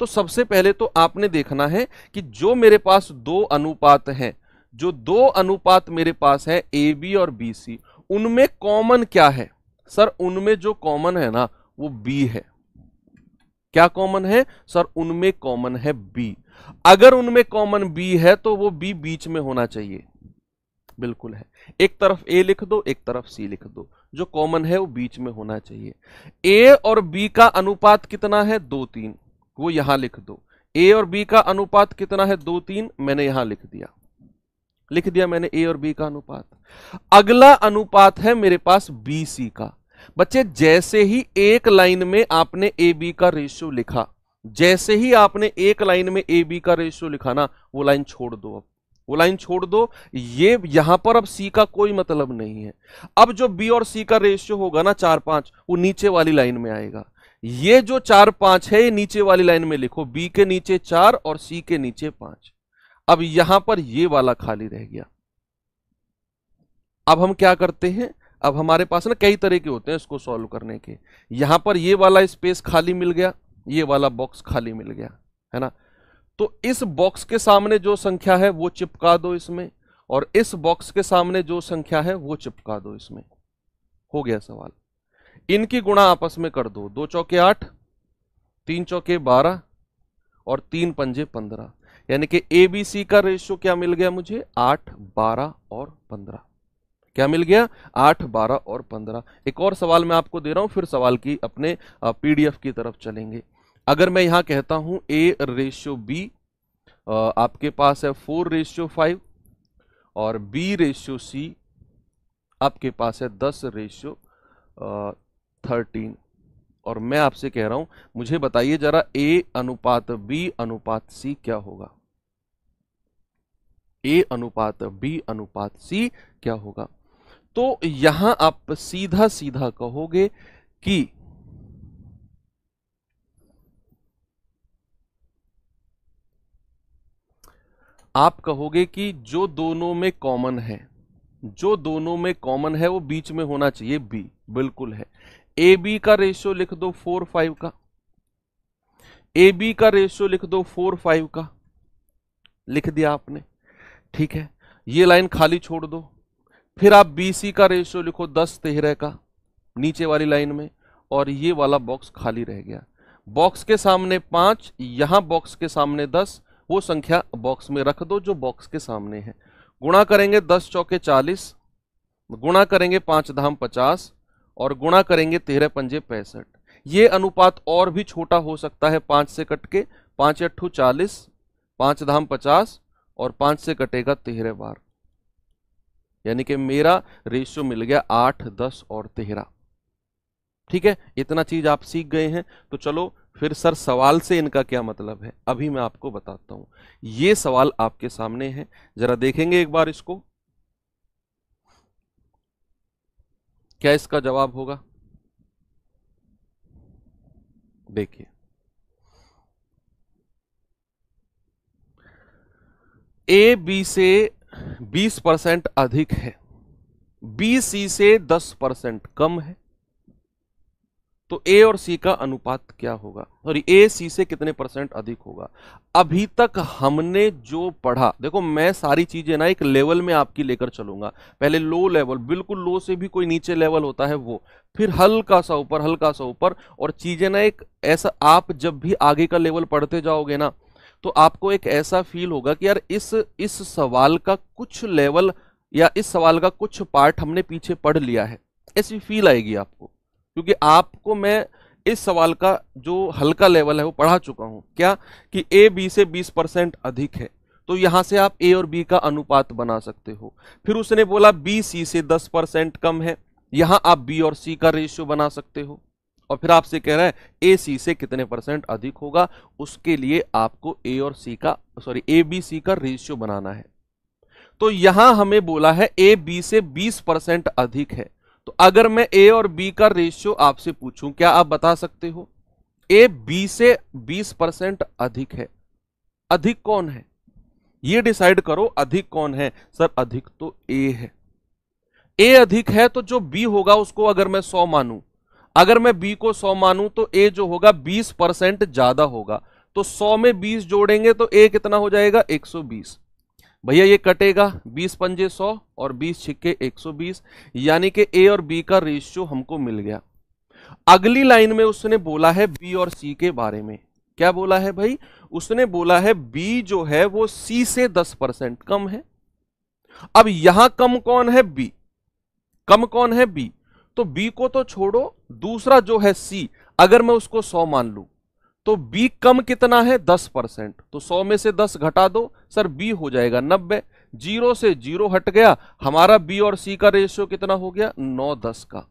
S1: तो सबसे पहले तो आपने देखना है कि जो मेरे पास दो अनुपात हैं, जो दो अनुपात मेरे पास है ए बी और बी सी, उनमें कॉमन क्या है। सर उनमें जो कॉमन है ना वो बी है। क्या कॉमन है सर? उनमें कॉमन है बी। अगर उनमें कॉमन बी है तो वो बी बीच में होना चाहिए। बिल्कुल है, एक तरफ ए लिख दो, एक तरफ सी लिख दो, जो कॉमन है वो बीच में होना चाहिए। ए और बी का अनुपात कितना है? 2:3, वो यहां लिख दो। ए और बी का अनुपात कितना है? 2:3, मैंने यहां लिख दिया मैंने ए और बी का अनुपात। अगला अनुपात है मेरे पास बी सी का। बच्चे जैसे ही एक लाइन में आपने ए बी का रेशियो लिखा, जैसे ही आपने एक लाइन में ए बी का रेशियो लिखा ना, वो लाइन छोड़ दो। अब वो लाइन छोड़ दो, ये यहां पर अब सी का कोई मतलब नहीं है। अब जो बी और सी का रेशियो होगा ना 4:5, वो नीचे वाली लाइन में आएगा। ये जो 4:5 है ये नीचे वाली लाइन में लिखो, बी के नीचे 4 और सी के नीचे 5। अब यहां पर ये वाला खाली रह गया। अब हम क्या करते हैं, अब हमारे पास ना कई तरह के होते हैं इसको सॉल्व करने के। यहां पर ये वाला स्पेस खाली मिल गया, ये वाला बॉक्स खाली मिल गया, है ना। तो इस बॉक्स के सामने जो संख्या है वो चिपका दो इसमें, और इस बॉक्स के सामने जो संख्या है वो चिपका दो इसमें। हो गया सवाल। इनकी गुणा आपस में कर दो, 2 चौके 8, 3 चौके 12 और 3 पंजे 15, यानी कि ए बी सी का रेशियो क्या मिल गया मुझे? 8, 12 और 15। क्या मिल गया? 8, 12 और 15। एक और सवाल मैं आपको दे रहा हूं, फिर सवाल की अपने पीडीएफ की तरफ चलेंगे। अगर मैं यहां कहता हूं ए रेशियो बी, आपके पास है 4:5, और बी रेशियो सी आपके पास है 10:13, और मैं आपसे कह रहा हूं मुझे बताइए जरा ए अनुपात बी अनुपात सी क्या होगा? ए अनुपात बी अनुपात सी क्या होगा? तो यहां आप सीधा सीधा कहोगे कि जो दोनों में कॉमन है, जो दोनों में कॉमन है वो बीच में होना चाहिए बी। बिल्कुल है। ए बी का रेशियो लिख दो 4:5 का, ए बी का रेशियो लिख दो 4:5 का, लिख दिया आपने, ठीक है। ये लाइन खाली छोड़ दो। फिर आप बी सी का रेशियो लिखो 10:13 का, नीचे वाली लाइन में, और ये वाला बॉक्स खाली रह गया। बॉक्स के सामने 5, यहां बॉक्स के सामने 10, वो संख्या बॉक्स में रख दो जो बॉक्स के सामने है। गुणा करेंगे 10 चौके 40, गुणा करेंगे 5 धाम 50, और गुणा करेंगे 13 पंजे 65। ये अनुपात और भी छोटा हो सकता है 5 से कट के, 5 8 40, 5 धाम 50, और 5 से कटेगा 13 बार, यानी कि मेरा रेशियो मिल गया 8, 10 और 13। ठीक है, इतना चीज आप सीख गए हैं। तो चलो फिर सर सवाल से इनका क्या मतलब है, अभी मैं आपको बताता हूं। ये सवाल आपके सामने है, जरा देखेंगे एक बार इसको, क्या इसका जवाब होगा। देखिए, ए बी से 20% अधिक है, बी सी से 10% कम है, तो ए और सी का अनुपात क्या होगा? सॉरी, ए सी से कितने % अधिक होगा? अभी तक हमने जो पढ़ा, देखो मैं सारी चीजें ना एक लेवल में आपकी लेकर चलूंगा। पहले लो लेवल, बिल्कुल लो से भी कोई नीचे लेवल होता है वो, फिर हल्का सा ऊपर, हल्का सा ऊपर, और चीजें ना एक ऐसा, आप जब भी आगे का लेवल पढ़ते जाओगे ना, तो आपको एक ऐसा फील होगा कि यार इस सवाल का कुछ लेवल या इस सवाल का कुछ पार्ट हमने पीछे पढ़ लिया है, ऐसी फील आएगी आपको। क्योंकि आपको मैं इस सवाल का जो हल्का लेवल है वो पढ़ा चुका हूं, क्या कि ए बी से 20% अधिक है, तो यहां से आप ए और बी का अनुपात बना सकते हो। फिर उसने बोला बी सी से 10% कम है, यहां आप बी और सी का रेशियो बना सकते हो। और फिर आपसे कह रहा है ए सी से कितने % अधिक होगा, उसके लिए आपको ए और सी का, सॉरी, ए बी सी का रेशियो बनाना है। तो यहां हमें बोला है ए बी से 20% अधिक है, तो अगर मैं ए और बी का रेशियो आपसे पूछूं, क्या आप बता सकते हो? ए बी से 20% अधिक है। अधिक कौन है ये डिसाइड करो, अधिक कौन है? सर अधिक तो ए है। ए अधिक है तो जो बी होगा उसको अगर मैं 100 मानूं, अगर मैं बी को 100 मानूं तो ए जो होगा 20% ज्यादा होगा। तो 100 में 20 जोड़ेंगे तो ए कितना हो जाएगा? 120। भैया ये कटेगा, 20 पंजे 100 और 20 छिक्के 120, यानी कि ए और बी का रेशियो हमको मिल गया। अगली लाइन में उसने बोला है बी और सी के बारे में। क्या बोला है भाई? उसने बोला है बी जो है वो सी से 10% कम है। अब यहां कम कौन है? बी। कम कौन है? बी। तो बी को तो छोड़ो, दूसरा जो है सी, अगर मैं उसको 100 मान लूं तो बी कम कितना है? 10%। तो 100 में से 10 घटा दो, सर बी हो जाएगा 90। 0 से 0 हट गया, हमारा बी और सी का रेशियो कितना हो गया? 9:10 का।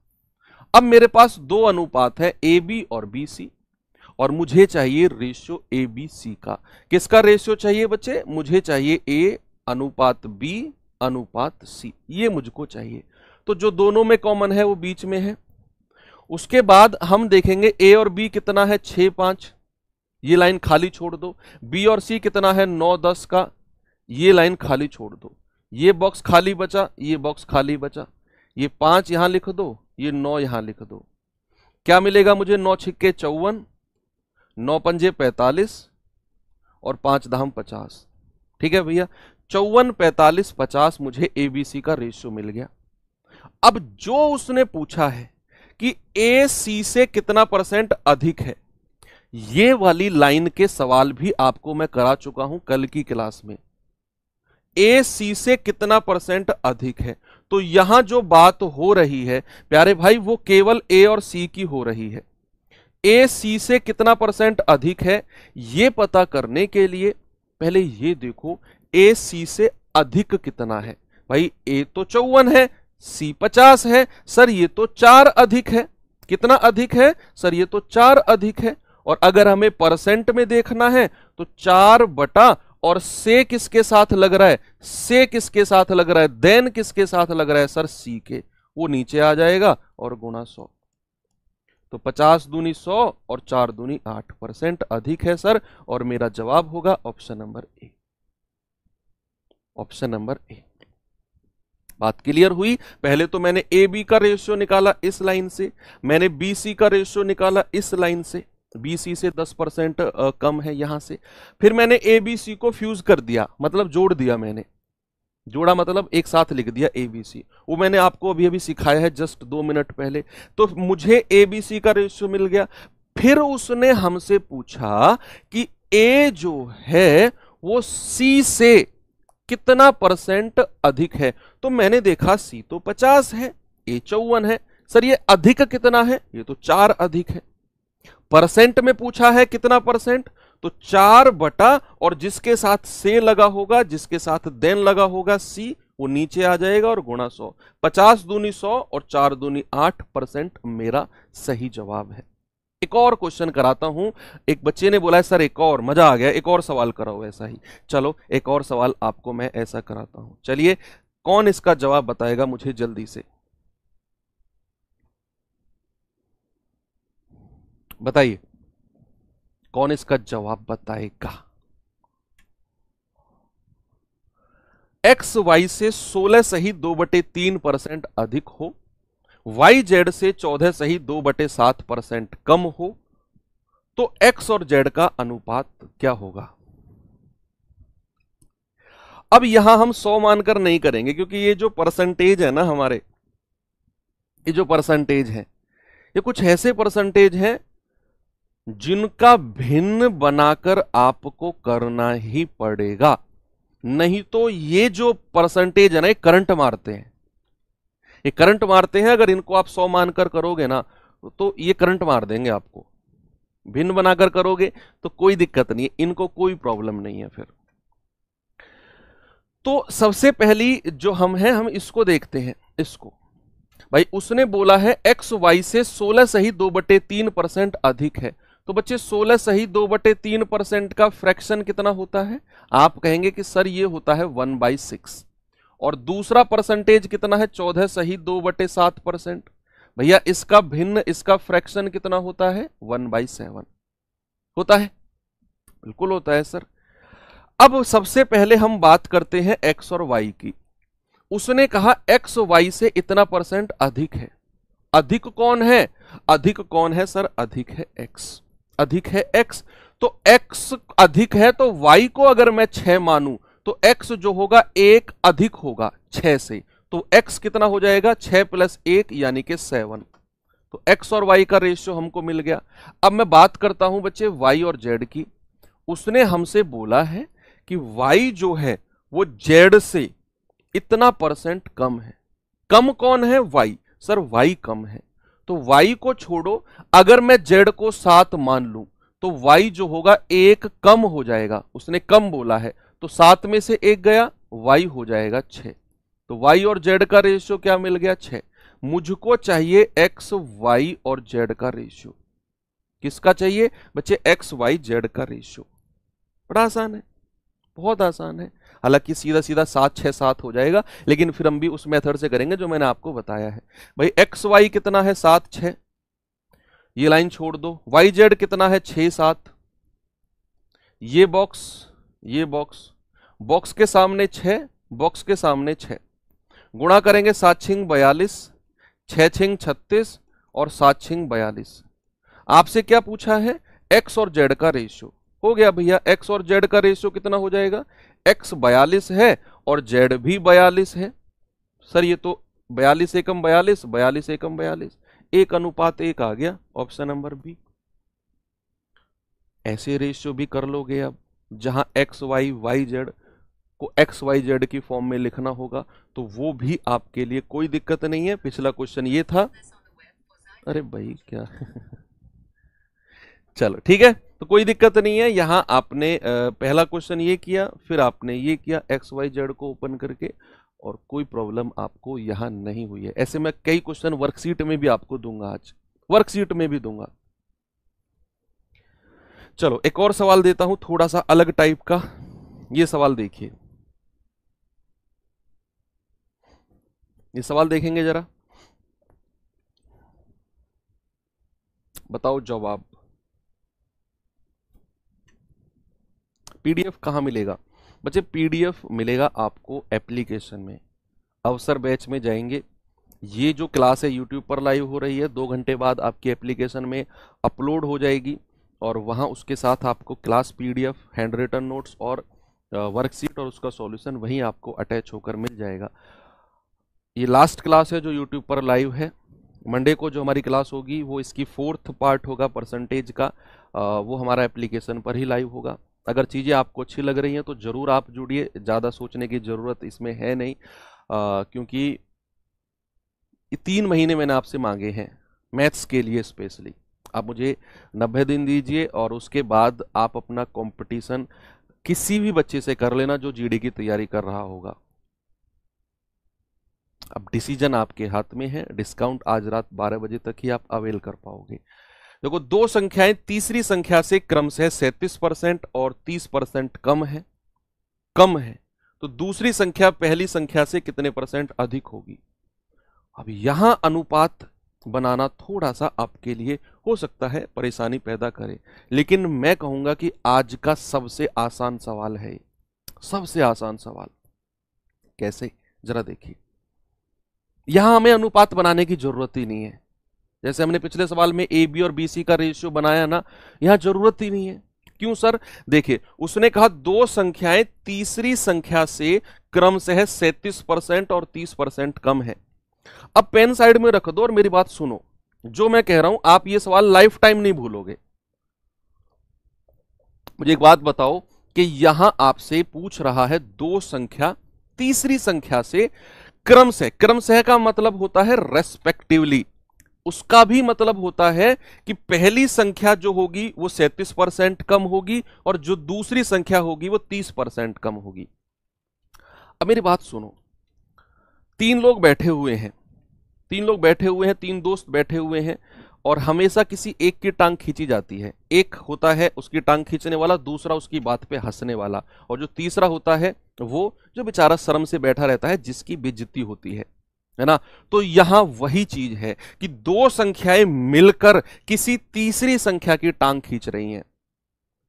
S1: अब मेरे पास दो अनुपात है, ए बी और बी सी, और मुझे चाहिए रेशियो ए बी सी का। किसका रेशियो चाहिए बच्चे? मुझे चाहिए ए अनुपात बी अनुपात सी, ये मुझको चाहिए। तो जो दोनों में कॉमन है वो बीच में है। उसके बाद हम देखेंगे ए और बी कितना है? 6 5, ये लाइन खाली छोड़ दो। बी और सी कितना है? 9 10 का, ये लाइन खाली छोड़ दो। ये बॉक्स खाली बचा, ये बॉक्स खाली बचा। ये 5 यहां लिख दो, ये 9 यहां लिख दो। क्या मिलेगा मुझे? 9 छिक्के 54, 9 पंजे 45 और 5 दाम 50। ठीक है भैया, 54 45 50 मुझे एबीसी का रेशियो मिल गया। अब जो उसने पूछा है कि ए सी से कितना % अधिक है, ये वाली लाइन के सवाल भी आपको मैं करा चुका हूं कल की क्लास में। ए सी से कितना % अधिक है, तो यहां जो बात हो रही है प्यारे भाई वो केवल ए और सी की हो रही है। ए सी से कितना % अधिक है ये पता करने के लिए पहले ये देखो ए सी से अधिक कितना है। भाई ए तो 54 है, सी 50 है, सर ये तो 4 अधिक है। कितना अधिक है? सर ये तो 4 अधिक है। और अगर हमें परसेंट में देखना है तो 4 बटा और से किसके साथ लग रहा है? से किसके साथ लग रहा है? देन किसके साथ लग रहा है? सर सी के। वो नीचे आ जाएगा और गुणा 100। तो 50 दूनी 100 और 4 दूनी 8% अधिक है सर, और मेरा जवाब होगा option number A. Option number A. बात क्लियर हुई? पहले तो मैंने ए बी का रेशियो निकाला इस लाइन से, मैंने बी सी का रेशियो निकाला इस लाइन से, बी सी से 10% कम है यहां से। फिर मैंने ए बी सी को फ्यूज कर दिया, मतलब जोड़ दिया। मैंने जोड़ा मतलब एक साथ लिख दिया ए बी सी। वो मैंने आपको अभी अभी सिखाया है जस्ट 2 मिनट पहले। तो मुझे ए बी सी का रेशियो मिल गया। फिर उसने हमसे पूछा कि ए जो है वो सी से कितना % अधिक है। तो मैंने देखा सी तो 50 है, ए 54 है, सर ये अधिक कितना है? ये तो 4 अधिक है। परसेंट में पूछा है कितना %? तो 4 बटा और जिसके साथ से लगा होगा, जिसके साथ देन लगा होगा सी, वो नीचे आ जाएगा और गुणा 100। 50 दूनी 100 और 4 दूनी 8% मेरा सही जवाब है। एक और क्वेश्चन कराता हूं। एक बच्चे ने बोला है सर एक और, मजा आ गया, एक और सवाल कराओ ऐसा ही। चलो एक और सवाल आपको मैं ऐसा कराता हूं। चलिए कौन इसका जवाब बताएगा मुझे जल्दी से बताइए, कौन इसका जवाब बताएगा? एक्स वाई से 16 सही 2/3% अधिक हो, वाई जेड से 14 सही 2/7% कम हो, तो एक्स और जेड का अनुपात क्या होगा? अब यहां हम 100 मानकर नहीं करेंगे, क्योंकि ये जो परसेंटेज है ना हमारे, ये जो परसेंटेज है ये कुछ ऐसे परसेंटेज हैं जिनका भिन्न बनाकर आपको करना ही पड़ेगा। नहीं तो ये जो परसेंटेज है ना, ये करंट मारते हैं, ये करंट मारते हैं। अगर इनको आप 100 मानकर करोगे ना तो ये करंट मार देंगे आपको। भिन्न बनाकर करोगे तो कोई दिक्कत नहीं है, इनको कोई प्रॉब्लम नहीं है। फिर तो सबसे पहली जो हम इसको देखते हैं। इसको भाई उसने बोला है एक्स वाई से 16 सही 2/3% अधिक है। तो बच्चे 16 सही 2/3% का फ्रैक्शन कितना होता है? आप कहेंगे कि सर ये होता है 1/6। और दूसरा परसेंटेज कितना है? 14 सही 2/7%। भैया इसका भिन्न, इसका फ्रैक्शन कितना होता है? 1/7। होता है, बिल्कुल होता है सर। अब सबसे पहले हम बात करते हैं एक्स और वाई की। उसने कहा एक्स वाई से इतना परसेंट अधिक है। अधिक कौन है? अधिक कौन है सर? अधिक है एक्स। अधिक है एक्स, तो एक्स अधिक है, तो वाई को अगर मैं 6 मानूं तो एक्स जो होगा 1 अधिक होगा 6 से, तो एक्स कितना हो जाएगा? 6 प्लस 1 यानी कि 7। तो एक्स और वाई का रेशियो हमको मिल गया। अब मैं बात करता हूं बच्चे वाई और जेड की। उसने हमसे बोला है कि वाई जो है वो जेड से इतना परसेंट कम है। कम कौन है? वाई। सर वाई कम है, तो वाई को छोड़ो, अगर मैं जेड को 7 मान लूं तो वाई जो होगा 1 कम हो जाएगा। उसने कम बोला है, तो 7 में से 1 गया, वाई हो जाएगा 6। तो वाई और जेड का रेशियो क्या मिल गया? 6। मुझको चाहिए एक्स वाई और जेड का रेशियो। किसका चाहिए बच्चे? एक्स वाई जेड का रेशियो। बड़ा आसान है, बहुत आसान है। हालांकि सीधा सीधा 7 6 7 हो जाएगा, लेकिन फिर हम भी उस मेथड से करेंगे जो मैंने आपको बताया है। भाई एक्स वाई कितना है? 7 6, ये लाइन छोड़ दो। वाई जेड कितना है? 6 7। ये बॉक्स, ये बॉक्स, बॉक्स के सामने 6, बॉक्स के सामने 6, गुणा करेंगे 7 6 42, 6 6 36 और 7 6 42। आपसे क्या पूछा है? एक्स और जेड का रेशियो। हो गया भैया, एक्स और जेड का रेशियो कितना हो जाएगा? एक्स 42 है और जेड भी 42 है। सर ये तो 42 एकम 42, 42 एकम 42, 1:1 आ गया, ऑप्शन नंबर बी। ऐसे रेशियो भी कर लोगे। अब जहां एक्स वाई वाई जेड को एक्स वाई जेड की फॉर्म में लिखना होगा तो वो भी आपके लिए कोई दिक्कत नहीं है। पिछला क्वेश्चन ये था। अरे भाई क्या चलो ठीक है, तो कोई दिक्कत नहीं है। यहां आपने पहला क्वेश्चन ये किया, फिर आपने ये किया एक्स वाई जेड को ओपन करके, और कोई प्रॉब्लम आपको यहां नहीं हुई है। ऐसे मैं कई क्वेश्चन वर्कशीट में भी आपको दूंगा, आज वर्कशीट में भी दूंगा। चलो एक और सवाल देता हूं, थोड़ा सा अलग टाइप का। ये सवाल देखिए, ये सवाल देखेंगे जरा, बताओ जवाब। पीडीएफ कहां मिलेगा बच्चे? पीडीएफ मिलेगा आपको एप्लीकेशन में। अवसर बैच में जाएंगे, ये जो क्लास है यूट्यूब पर लाइव हो रही है, 2 घंटे बाद आपकी एप्लीकेशन में अपलोड हो जाएगी, और वहां उसके साथ आपको class PDF, hand written notes और वर्कशीट और उसका सॉल्यूशन वहीं आपको अटैच होकर मिल जाएगा। ये लास्ट क्लास है जो यूट्यूब पर लाइव है। मंडे को जो हमारी क्लास होगी वो इसकी 4th पार्ट होगा परसेंटेज का, वो हमारा एप्लीकेशन पर ही लाइव होगा। अगर चीज़ें आपको अच्छी लग रही हैं तो ज़रूर आप जुड़िए, ज़्यादा सोचने की ज़रूरत इसमें है नहीं, क्योंकि ये 3 महीने मैंने आपसे मांगे हैं मैथ्स के लिए स्पेशली। आप मुझे 90 दिन दीजिए और उसके बाद आप अपना कंपटीशन किसी भी बच्चे से कर लेना जो जीडी की तैयारी कर रहा होगा। अब डिसीजन आपके हाथ में है। डिस्काउंट आज रात 12 बजे तक ही आप अवेल कर पाओगे। देखो, 2 संख्याएं तीसरी संख्या से क्रमशः 37% और 30% कम है, कम है, तो दूसरी संख्या पहली संख्या से कितने परसेंट अधिक होगी? अब यहां अनुपात बनाना थोड़ा सा आपके लिए हो सकता है परेशानी पैदा करे, लेकिन मैं कहूंगा कि आज का सबसे आसान सवाल है, सबसे आसान सवाल। कैसे? जरा देखिए, यहां हमें अनुपात बनाने की जरूरत ही नहीं है। जैसे हमने पिछले सवाल में ए बी और बी सी का रेशियो बनाया ना, यहां जरूरत ही नहीं है। क्यों सर? देखिए, उसने कहा 2 संख्याएं तीसरी संख्या से क्रमशः 37% और 30% कम है। अब पेन साइड में रख दो और मेरी बात सुनो, जो मैं कह रहा हूं आप ये सवाल लाइफ टाइम नहीं भूलोगे। मुझे एक बात बताओ कि यहां आपसे पूछ रहा है 2 संख्या तीसरी संख्या से क्रमशः, क्रमशः का मतलब होता है रेस्पेक्टिवली, उसका भी मतलब होता है कि पहली संख्या जो होगी वो 37% कम होगी और जो दूसरी संख्या होगी वो 30% कम होगी। अब मेरी बात सुनो, 3 लोग बैठे हुए हैं, 3 लोग बैठे हुए हैं, 3 दोस्त बैठे हुए हैं, और हमेशा किसी एक की टांग खींची जाती है। एक होता है उसकी टांग खींचने वाला, दूसरा उसकी बात पे हंसने वाला, और जो तीसरा होता है वो जो बेचारा शर्म से बैठा रहता है, जिसकी बेइज्जती होती है ना। तो यहां वही चीज है कि 2 संख्याएं मिलकर किसी तीसरी संख्या की टांग खींच रही हैं।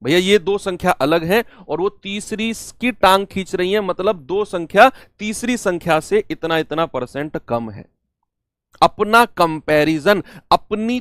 S1: भैया ये दो संख्या अलग है और वो तीसरी की टांग खींच रही है, मतलब दो संख्या तीसरी संख्या से इतना इतना परसेंट कम है। अपना कंपैरिजन, अपनी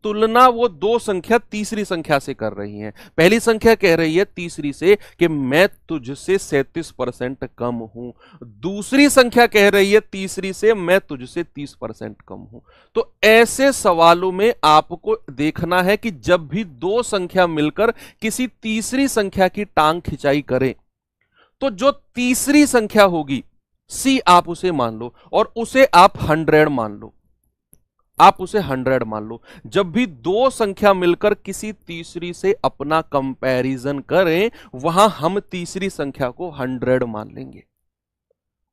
S1: तुलना वो दो संख्या तीसरी संख्या से कर रही हैं। पहली संख्या कह रही है तीसरी से कि मैं तुझसे 37% कम हूं, दूसरी संख्या कह रही है तीसरी से मैं तुझसे 30% कम हूं। तो ऐसे सवालों में आपको देखना है कि जब भी दो संख्या मिलकर किसी तीसरी संख्या की टांग खिंचाई करें तो जो तीसरी संख्या होगी सी आप उसे मान लो और उसे आप 100 मान लो, आप उसे 100 मान लो। जब भी दो संख्या मिलकर किसी तीसरी से अपना कंपैरिजन करें वहां हम तीसरी संख्या को 100 मान लेंगे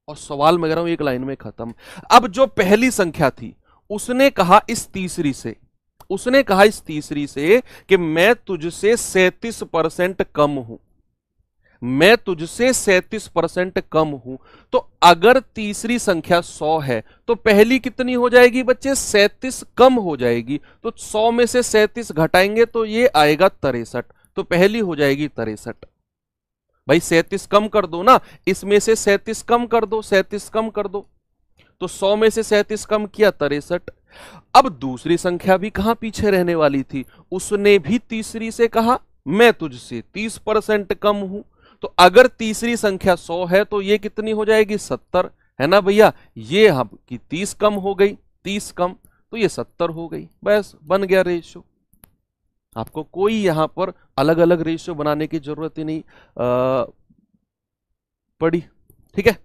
S1: और सवाल मैं कह रहा हूं एक लाइन में खत्म। अब जो पहली संख्या थी उसने कहा इस तीसरी से, उसने कहा इस तीसरी से कि मैं तुझसे 37% कम हूं, मैं तुझसे 37% कम हूं। तो अगर तीसरी संख्या 100 है तो पहली कितनी हो जाएगी बच्चे? 37 कम हो जाएगी। तो 100 में से 37 घटाएंगे तो ये आएगा 63, तो पहली हो जाएगी 63। भाई 37 कम कर दो ना, इसमें से 37 कम कर दो, 37 कम कर दो, तो 100 में से 37 कम किया 63। अब दूसरी संख्या भी कहां पीछे रहने वाली थी, उसने भी तीसरी से कहा मैं तुझसे 30% कम हूं। तो अगर तीसरी संख्या 100 है तो ये कितनी हो जाएगी? 70, है ना भैया? ये आपकी 30 कम हो गई, 30 कम, तो ये 70 हो गई। बस बन गया रेशियो। आपको कोई यहां पर अलग अलग रेशियो बनाने की जरूरत ही नहीं पड़ी, ठीक है।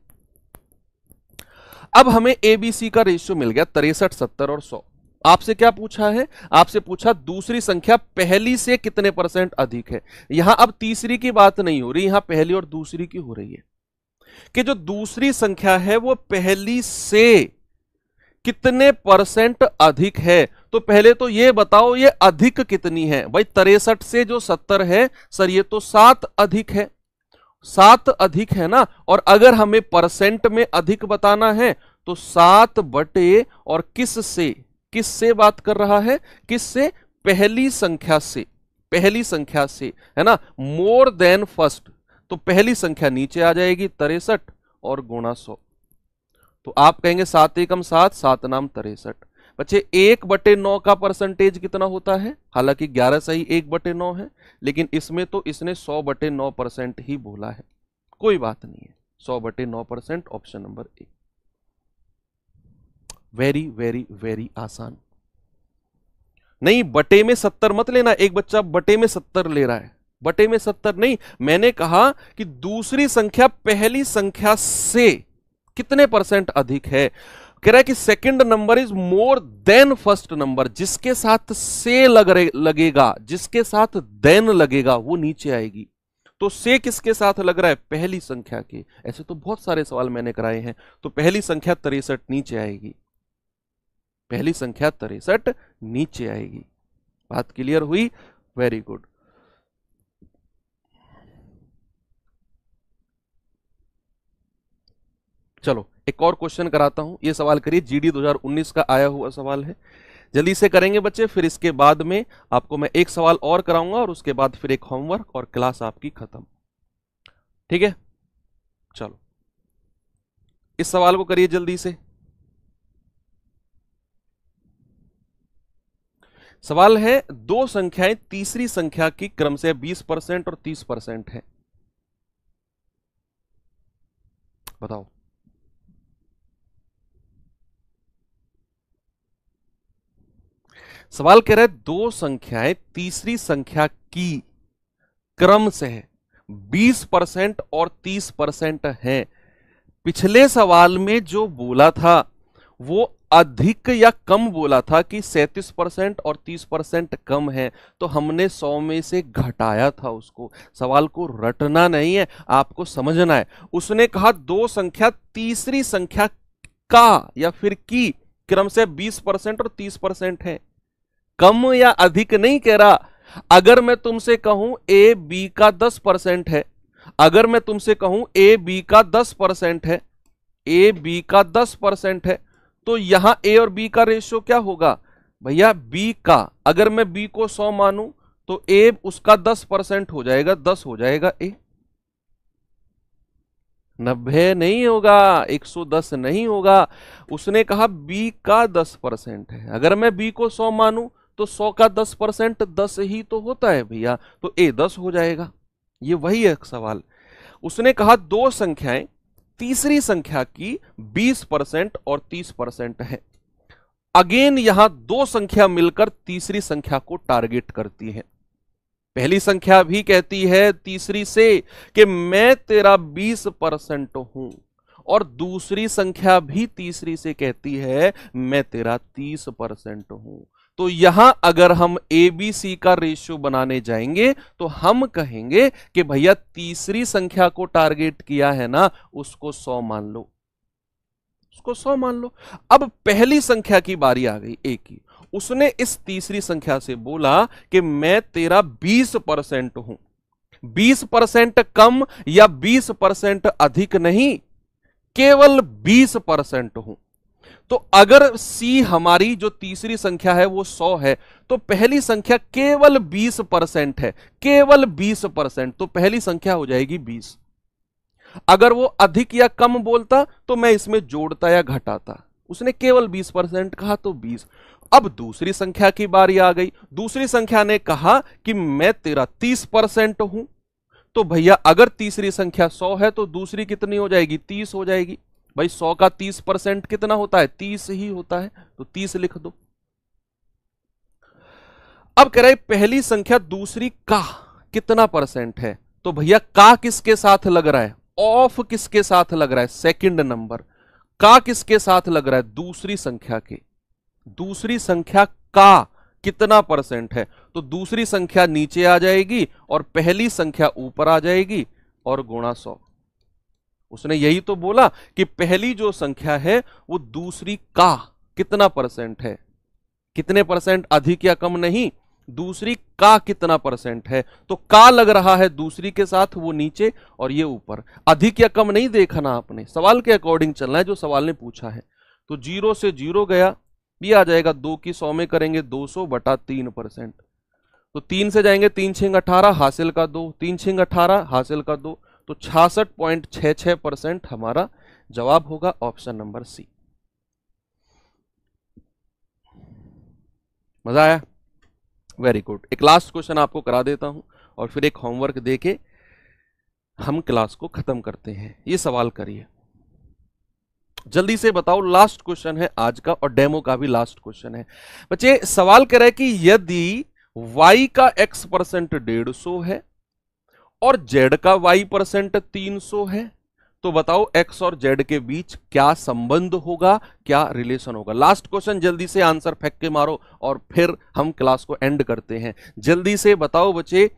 S1: अब हमें एबीसी का रेशियो मिल गया 63, 70 और 100। आपसे क्या पूछा है? आपसे पूछा दूसरी संख्या पहली से कितने परसेंट अधिक है। यहां अब तीसरी की बात नहीं हो रही, यहां पहली और दूसरी की हो रही है कि जो दूसरी संख्या है वो पहली से कितने परसेंट अधिक है। तो पहले तो ये बताओ ये अधिक कितनी है। भाई 63 से जो 70 है सर ये तो 7 अधिक है, 7 अधिक है ना। और अगर हमें परसेंट में अधिक बताना है तो 7 बटे और किससे बात कर रहा है? किससे? पहली संख्या से, पहली संख्या से, है ना। मोर देन फर्स्ट, तो पहली संख्या नीचे आ जाएगी 63 और गुणा 100। तो आप कहेंगे 7 एकम 7, 7 नाम 63। बच्चे 1/9 का परसेंटेज कितना होता है? हालांकि 11 सही 1/9 है, लेकिन इसमें तो इसने 100/9% ही बोला है। कोई बात नहीं है, 100/9% option number A. Very very very आसान। नहीं बटे में 70 मत लेना, एक बच्चा बटे में 70 ले रहा है। बटे में 70 नहीं, मैंने कहा कि दूसरी संख्या पहली संख्या से कितने परसेंट अधिक है। कह रहा है कि second number is more than first number. जिसके साथ से लगेगा, जिसके साथ देन लगेगा वो नीचे आएगी। तो से किसके साथ लग रहा है? पहली संख्या के। ऐसे तो बहुत सारे सवाल मैंने कराए हैं। तो पहली संख्या 63 नीचे आएगी, पहली संख्या 63 नीचे आएगी। बात क्लियर हुई? Very good. चलो एक और क्वेश्चन कराता हूं। यह सवाल करिए, जीडी 2019 का आया हुआ सवाल है। जल्दी से करेंगे बच्चे, फिर इसके बाद में आपको मैं एक सवाल और कराऊंगा और उसके बाद फिर एक होमवर्क और क्लास आपकी खत्म, ठीक है। चलो इस सवाल को करिए जल्दी से। सवाल है दो संख्याएं तीसरी संख्या की क्रम से 20% और 30% है। बताओ। सवाल कह रहा है दो संख्याएं तीसरी संख्या की क्रम से है 20% और 30% है। पिछले सवाल में जो बोला था वो अधिक या कम बोला था कि 37% और 30% कम है, तो हमने 100 में से घटाया था उसको। सवाल को रटना नहीं है, आपको समझना है। उसने कहा दो संख्या तीसरी संख्या का या फिर की क्रम से 20% और 30% है। कम या अधिक नहीं कह रहा। अगर मैं तुमसे कहूं ए बी का 10% है, अगर मैं तुमसे कहूं ए बी का 10% है, ए बी का 10% है, तो यहां ए और बी का रेशियो क्या होगा भैया? बी का, अगर मैं बी को 100 मानूं तो ए उसका 10% हो जाएगा, 10 हो जाएगा ए। 90 नहीं होगा, 110 नहीं होगा। उसने कहा बी का 10% है। अगर मैं बी को 100 मानूं तो 100 का 10% 10 ही तो होता है भैया, तो ए 10 हो जाएगा। ये वही है सवाल। उसने कहा दो संख्याएं तीसरी संख्या की 20% और 30% है। अगेन यहां दो संख्या मिलकर तीसरी संख्या को टारगेट करती है। पहली संख्या भी कहती है तीसरी से कि मैं तेरा 20% हूं, और दूसरी संख्या भी तीसरी से कहती है मैं तेरा 30% हूं। तो यहां अगर हम ए बी सी का रेशियो बनाने जाएंगे तो हम कहेंगे कि भैया तीसरी संख्या को टारगेट किया है ना, उसको 100 मान लो, उसको 100 मान लो। अब पहली संख्या की बारी आ गई ए की। उसने इस तीसरी संख्या से बोला कि मैं तेरा 20% हूं। 20% कम या 20% अधिक नहीं, केवल 20% हूं। तो अगर सी हमारी जो तीसरी संख्या है वो 100 है, तो पहली संख्या केवल 20% है, केवल 20%, तो पहली संख्या हो जाएगी 20। अगर वो अधिक या कम बोलता तो मैं इसमें जोड़ता या घटाता। उसने केवल 20% कहा तो 20। अब दूसरी संख्या की बारी आ गई। दूसरी संख्या ने कहा कि मैं तेरा 30% हूं। तो भैया अगर तीसरी संख्या 100 है तो दूसरी कितनी हो जाएगी, 30 हो जाएगी। भाई 100 का 30% कितना होता है, 30 ही होता है, तो 30 लिख दो। अब कह रहे पहली संख्या दूसरी का कितना परसेंट है, तो भैया का किसके साथ लग रहा है, ऑफ किसके साथ लग रहा है, सेकंड नंबर। का किसके साथ लग रहा है, दूसरी संख्या के। दूसरी संख्या का कितना परसेंट है, तो दूसरी संख्या नीचे आ जाएगी और पहली संख्या ऊपर आ जाएगी और गुणा 100। उसने यही तो बोला कि पहली जो संख्या है वो दूसरी का कितना परसेंट है, कितने परसेंट अधिक या कम नहीं, दूसरी का कितना परसेंट है। तो का लग रहा है दूसरी के साथ, वो नीचे और ये ऊपर। अधिक या कम नहीं देखना आपने, सवाल के अकॉर्डिंग चलना है जो सवाल ने पूछा है। तो 0 से 0 गया, ये आ जाएगा 2 की 100 में करेंगे 200 बटा 3%। तो 3 से जाएंगे 3 6 18 हासिल का 2, 3 6 18 हासिल का 2, तो 66.66% हमारा जवाब होगा ऑप्शन नंबर सी। मजा आया? Very good. एक लास्ट क्वेश्चन आपको करा देता हूं और फिर एक होमवर्क देके हम क्लास को खत्म करते हैं। ये सवाल करिए, जल्दी से बताओ। लास्ट क्वेश्चन है आज का और डेमो का भी लास्ट क्वेश्चन है। बच्चे सवाल कह रहे हैं कि यदि y का x% 150 है और z का y% 300 है, तो बताओ x और z के बीच क्या संबंध होगा, क्या रिलेशन होगा। लास्ट क्वेश्चन, जल्दी से आंसर फेंक के मारो और फिर हम क्लास को एंड करते हैं। जल्दी से बताओ बच्चे।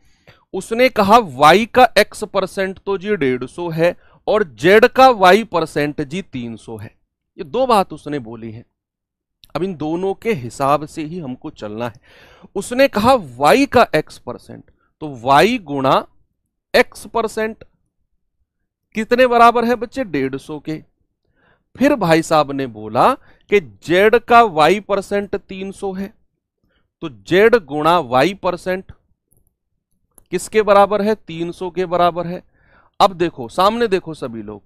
S1: उसने कहा y का x% तो जी 150 है और z का y% जी 300 है। ये दो बात उसने बोली है। अब इन दोनों के हिसाब से ही हमको चलना है। उसने कहा y का x%, तो y गुणा x% कितने बराबर है बच्चे, 150 के। फिर भाई साहब ने बोला कि z का y% 300 है, तो z गुणा y% किसके बराबर है, 300 के बराबर है। अब देखो सामने देखो सभी लोग,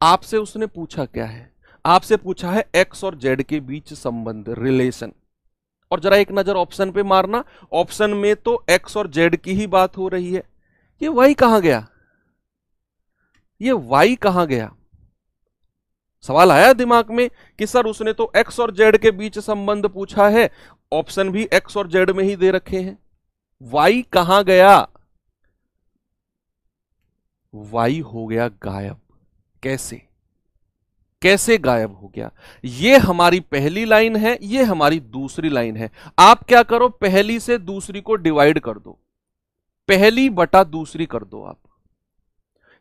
S1: आपसे उसने पूछा क्या है, आपसे पूछा है x और z के बीच संबंध, रिलेशन। और जरा एक नजर ऑप्शन पे मारना, ऑप्शन में तो x और z की ही बात हो रही है। ये y कहां गया, ये y कहां गया। सवाल आया दिमाग में कि सर उसने तो x और z के बीच संबंध पूछा है, ऑप्शन भी x और z में ही दे रखे हैं, y कहां गया। y हो गया गायब। कैसे, कैसे गायब हो गया। ये हमारी पहली लाइन है, ये हमारी दूसरी लाइन है। आप क्या करो, पहली से दूसरी को डिवाइड कर दो, पहली बटा दूसरी कर दो। आप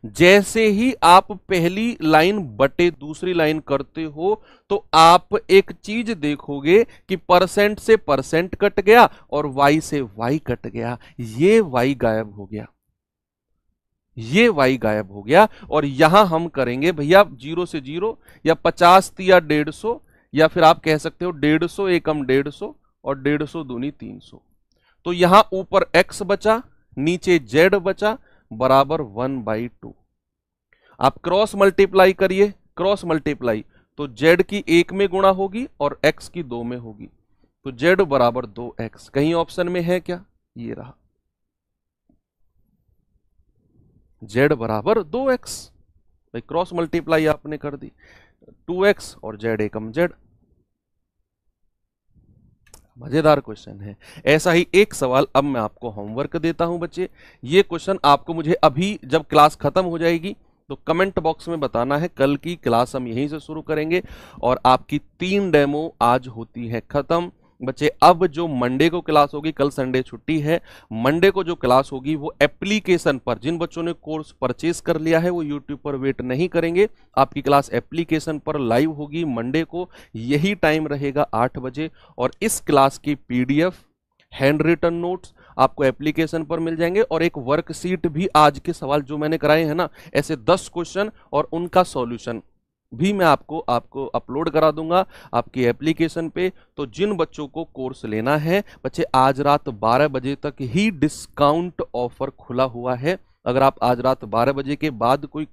S1: जैसे ही आप पहली लाइन बटे दूसरी लाइन करते हो तो आप एक चीज देखोगे कि परसेंट से परसेंट कट गया और वाई से वाई कट गया। ये वाई गायब हो गया, ये y गायब हो गया। और यहां हम करेंगे भैया 0 से 0 या 50 या 150, या फिर आप कह सकते हो 150 एकम 150 और 150 दूनी 300। तो यहां ऊपर x बचा, नीचे z बचा, बराबर 1/2। आप क्रॉस मल्टीप्लाई करिए, क्रॉस मल्टीप्लाई, तो z की 1 में गुणा होगी और x की 2 में होगी, तो z बराबर 2x। कहीं ऑप्शन में है क्या? ये रहा, z बराबर 2x। भाई क्रॉस मल्टीप्लाई आपने कर दी, 2x और z एकम z। मजेदार क्वेश्चन है। ऐसा ही एक सवाल अब मैं आपको होमवर्क देता हूं बच्चे। ये क्वेश्चन आपको मुझे अभी जब क्लास खत्म हो जाएगी तो कमेंट बॉक्स में बताना है। कल की क्लास हम यहीं से शुरू करेंगे और आपकी 3 डेमो आज होती है खत्म बच्चे। अब जो मंडे को क्लास होगी, कल संडे छुट्टी है, मंडे को जो क्लास होगी वो एप्लीकेशन पर, जिन बच्चों ने कोर्स परचेज कर लिया है वो यूट्यूब पर वेट नहीं करेंगे, आपकी क्लास एप्लीकेशन पर लाइव होगी मंडे को। यही टाइम रहेगा 8 बजे और इस क्लास की पीडीएफ, हैंड रिटन नोट्स आपको एप्लीकेशन पर मिल जाएंगे और एक वर्कशीट भी, आज के सवाल जो मैंने कराए हैं ना, ऐसे 10 क्वेश्चन और उनका सॉल्यूशन भी मैं आपको अपलोड करा दूंगा आपकी एप्लीकेशन पे। तो जिन बच्चों को कोर्स लेना है बच्चे, आज रात 12 बजे तक ही डिस्काउंट ऑफर खुला हुआ है। अगर आप आज रात 12 बजे के बाद कोई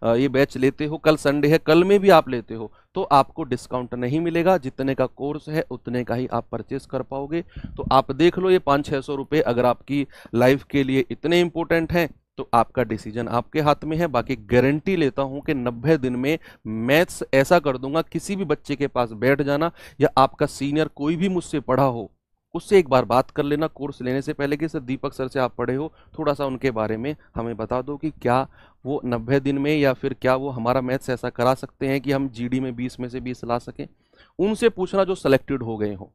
S1: ये बैच लेते हो, कल संडे है, कल में भी आप लेते हो, तो आपको डिस्काउंट नहीं मिलेगा। जितने का कोर्स है उतने का ही आप परचेस कर पाओगे। तो आप देख लो, ये 500-600 रुपये अगर आपकी लाइफ के लिए इतने इंपॉर्टेंट हैं तो आपका डिसीजन आपके हाथ में है। बाकी गारंटी लेता हूं कि 90 दिन में मैथ्स ऐसा कर दूंगा, किसी भी बच्चे के पास बैठ जाना या आपका सीनियर कोई भी मुझसे पढ़ा हो उससे एक बार बात कर लेना कोर्स लेने से पहले कि सर दीपक सर से आप पढ़े हो, थोड़ा सा उनके बारे में हमें बता दो कि क्या वो 90 दिन में या फिर क्या वो हमारा मैथ्स ऐसा करा सकते हैं कि हम जीडी में 20 में से 20 ला सकें। उनसे पूछना जो सेलेक्टेड हो गए हों,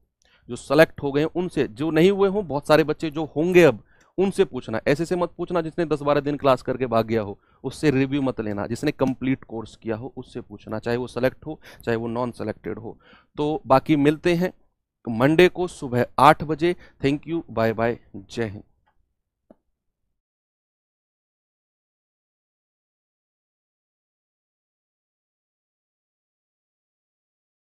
S1: जो सेलेक्ट हो गए उनसे, जो नहीं हुए हों बहुत सारे बच्चे जो होंगे अब, उनसे पूछना। ऐसे से मत पूछना जिसने 10-12 दिन क्लास करके भाग गया हो, उससे रिव्यू मत लेना। जिसने कंप्लीट कोर्स किया हो उससे पूछना, चाहे वो सेलेक्ट हो चाहे वो नॉन सेलेक्टेड हो। तो बाकी मिलते हैं मंडे को सुबह 8 बजे। थैंक यू, बाय बाय, जय हिंद।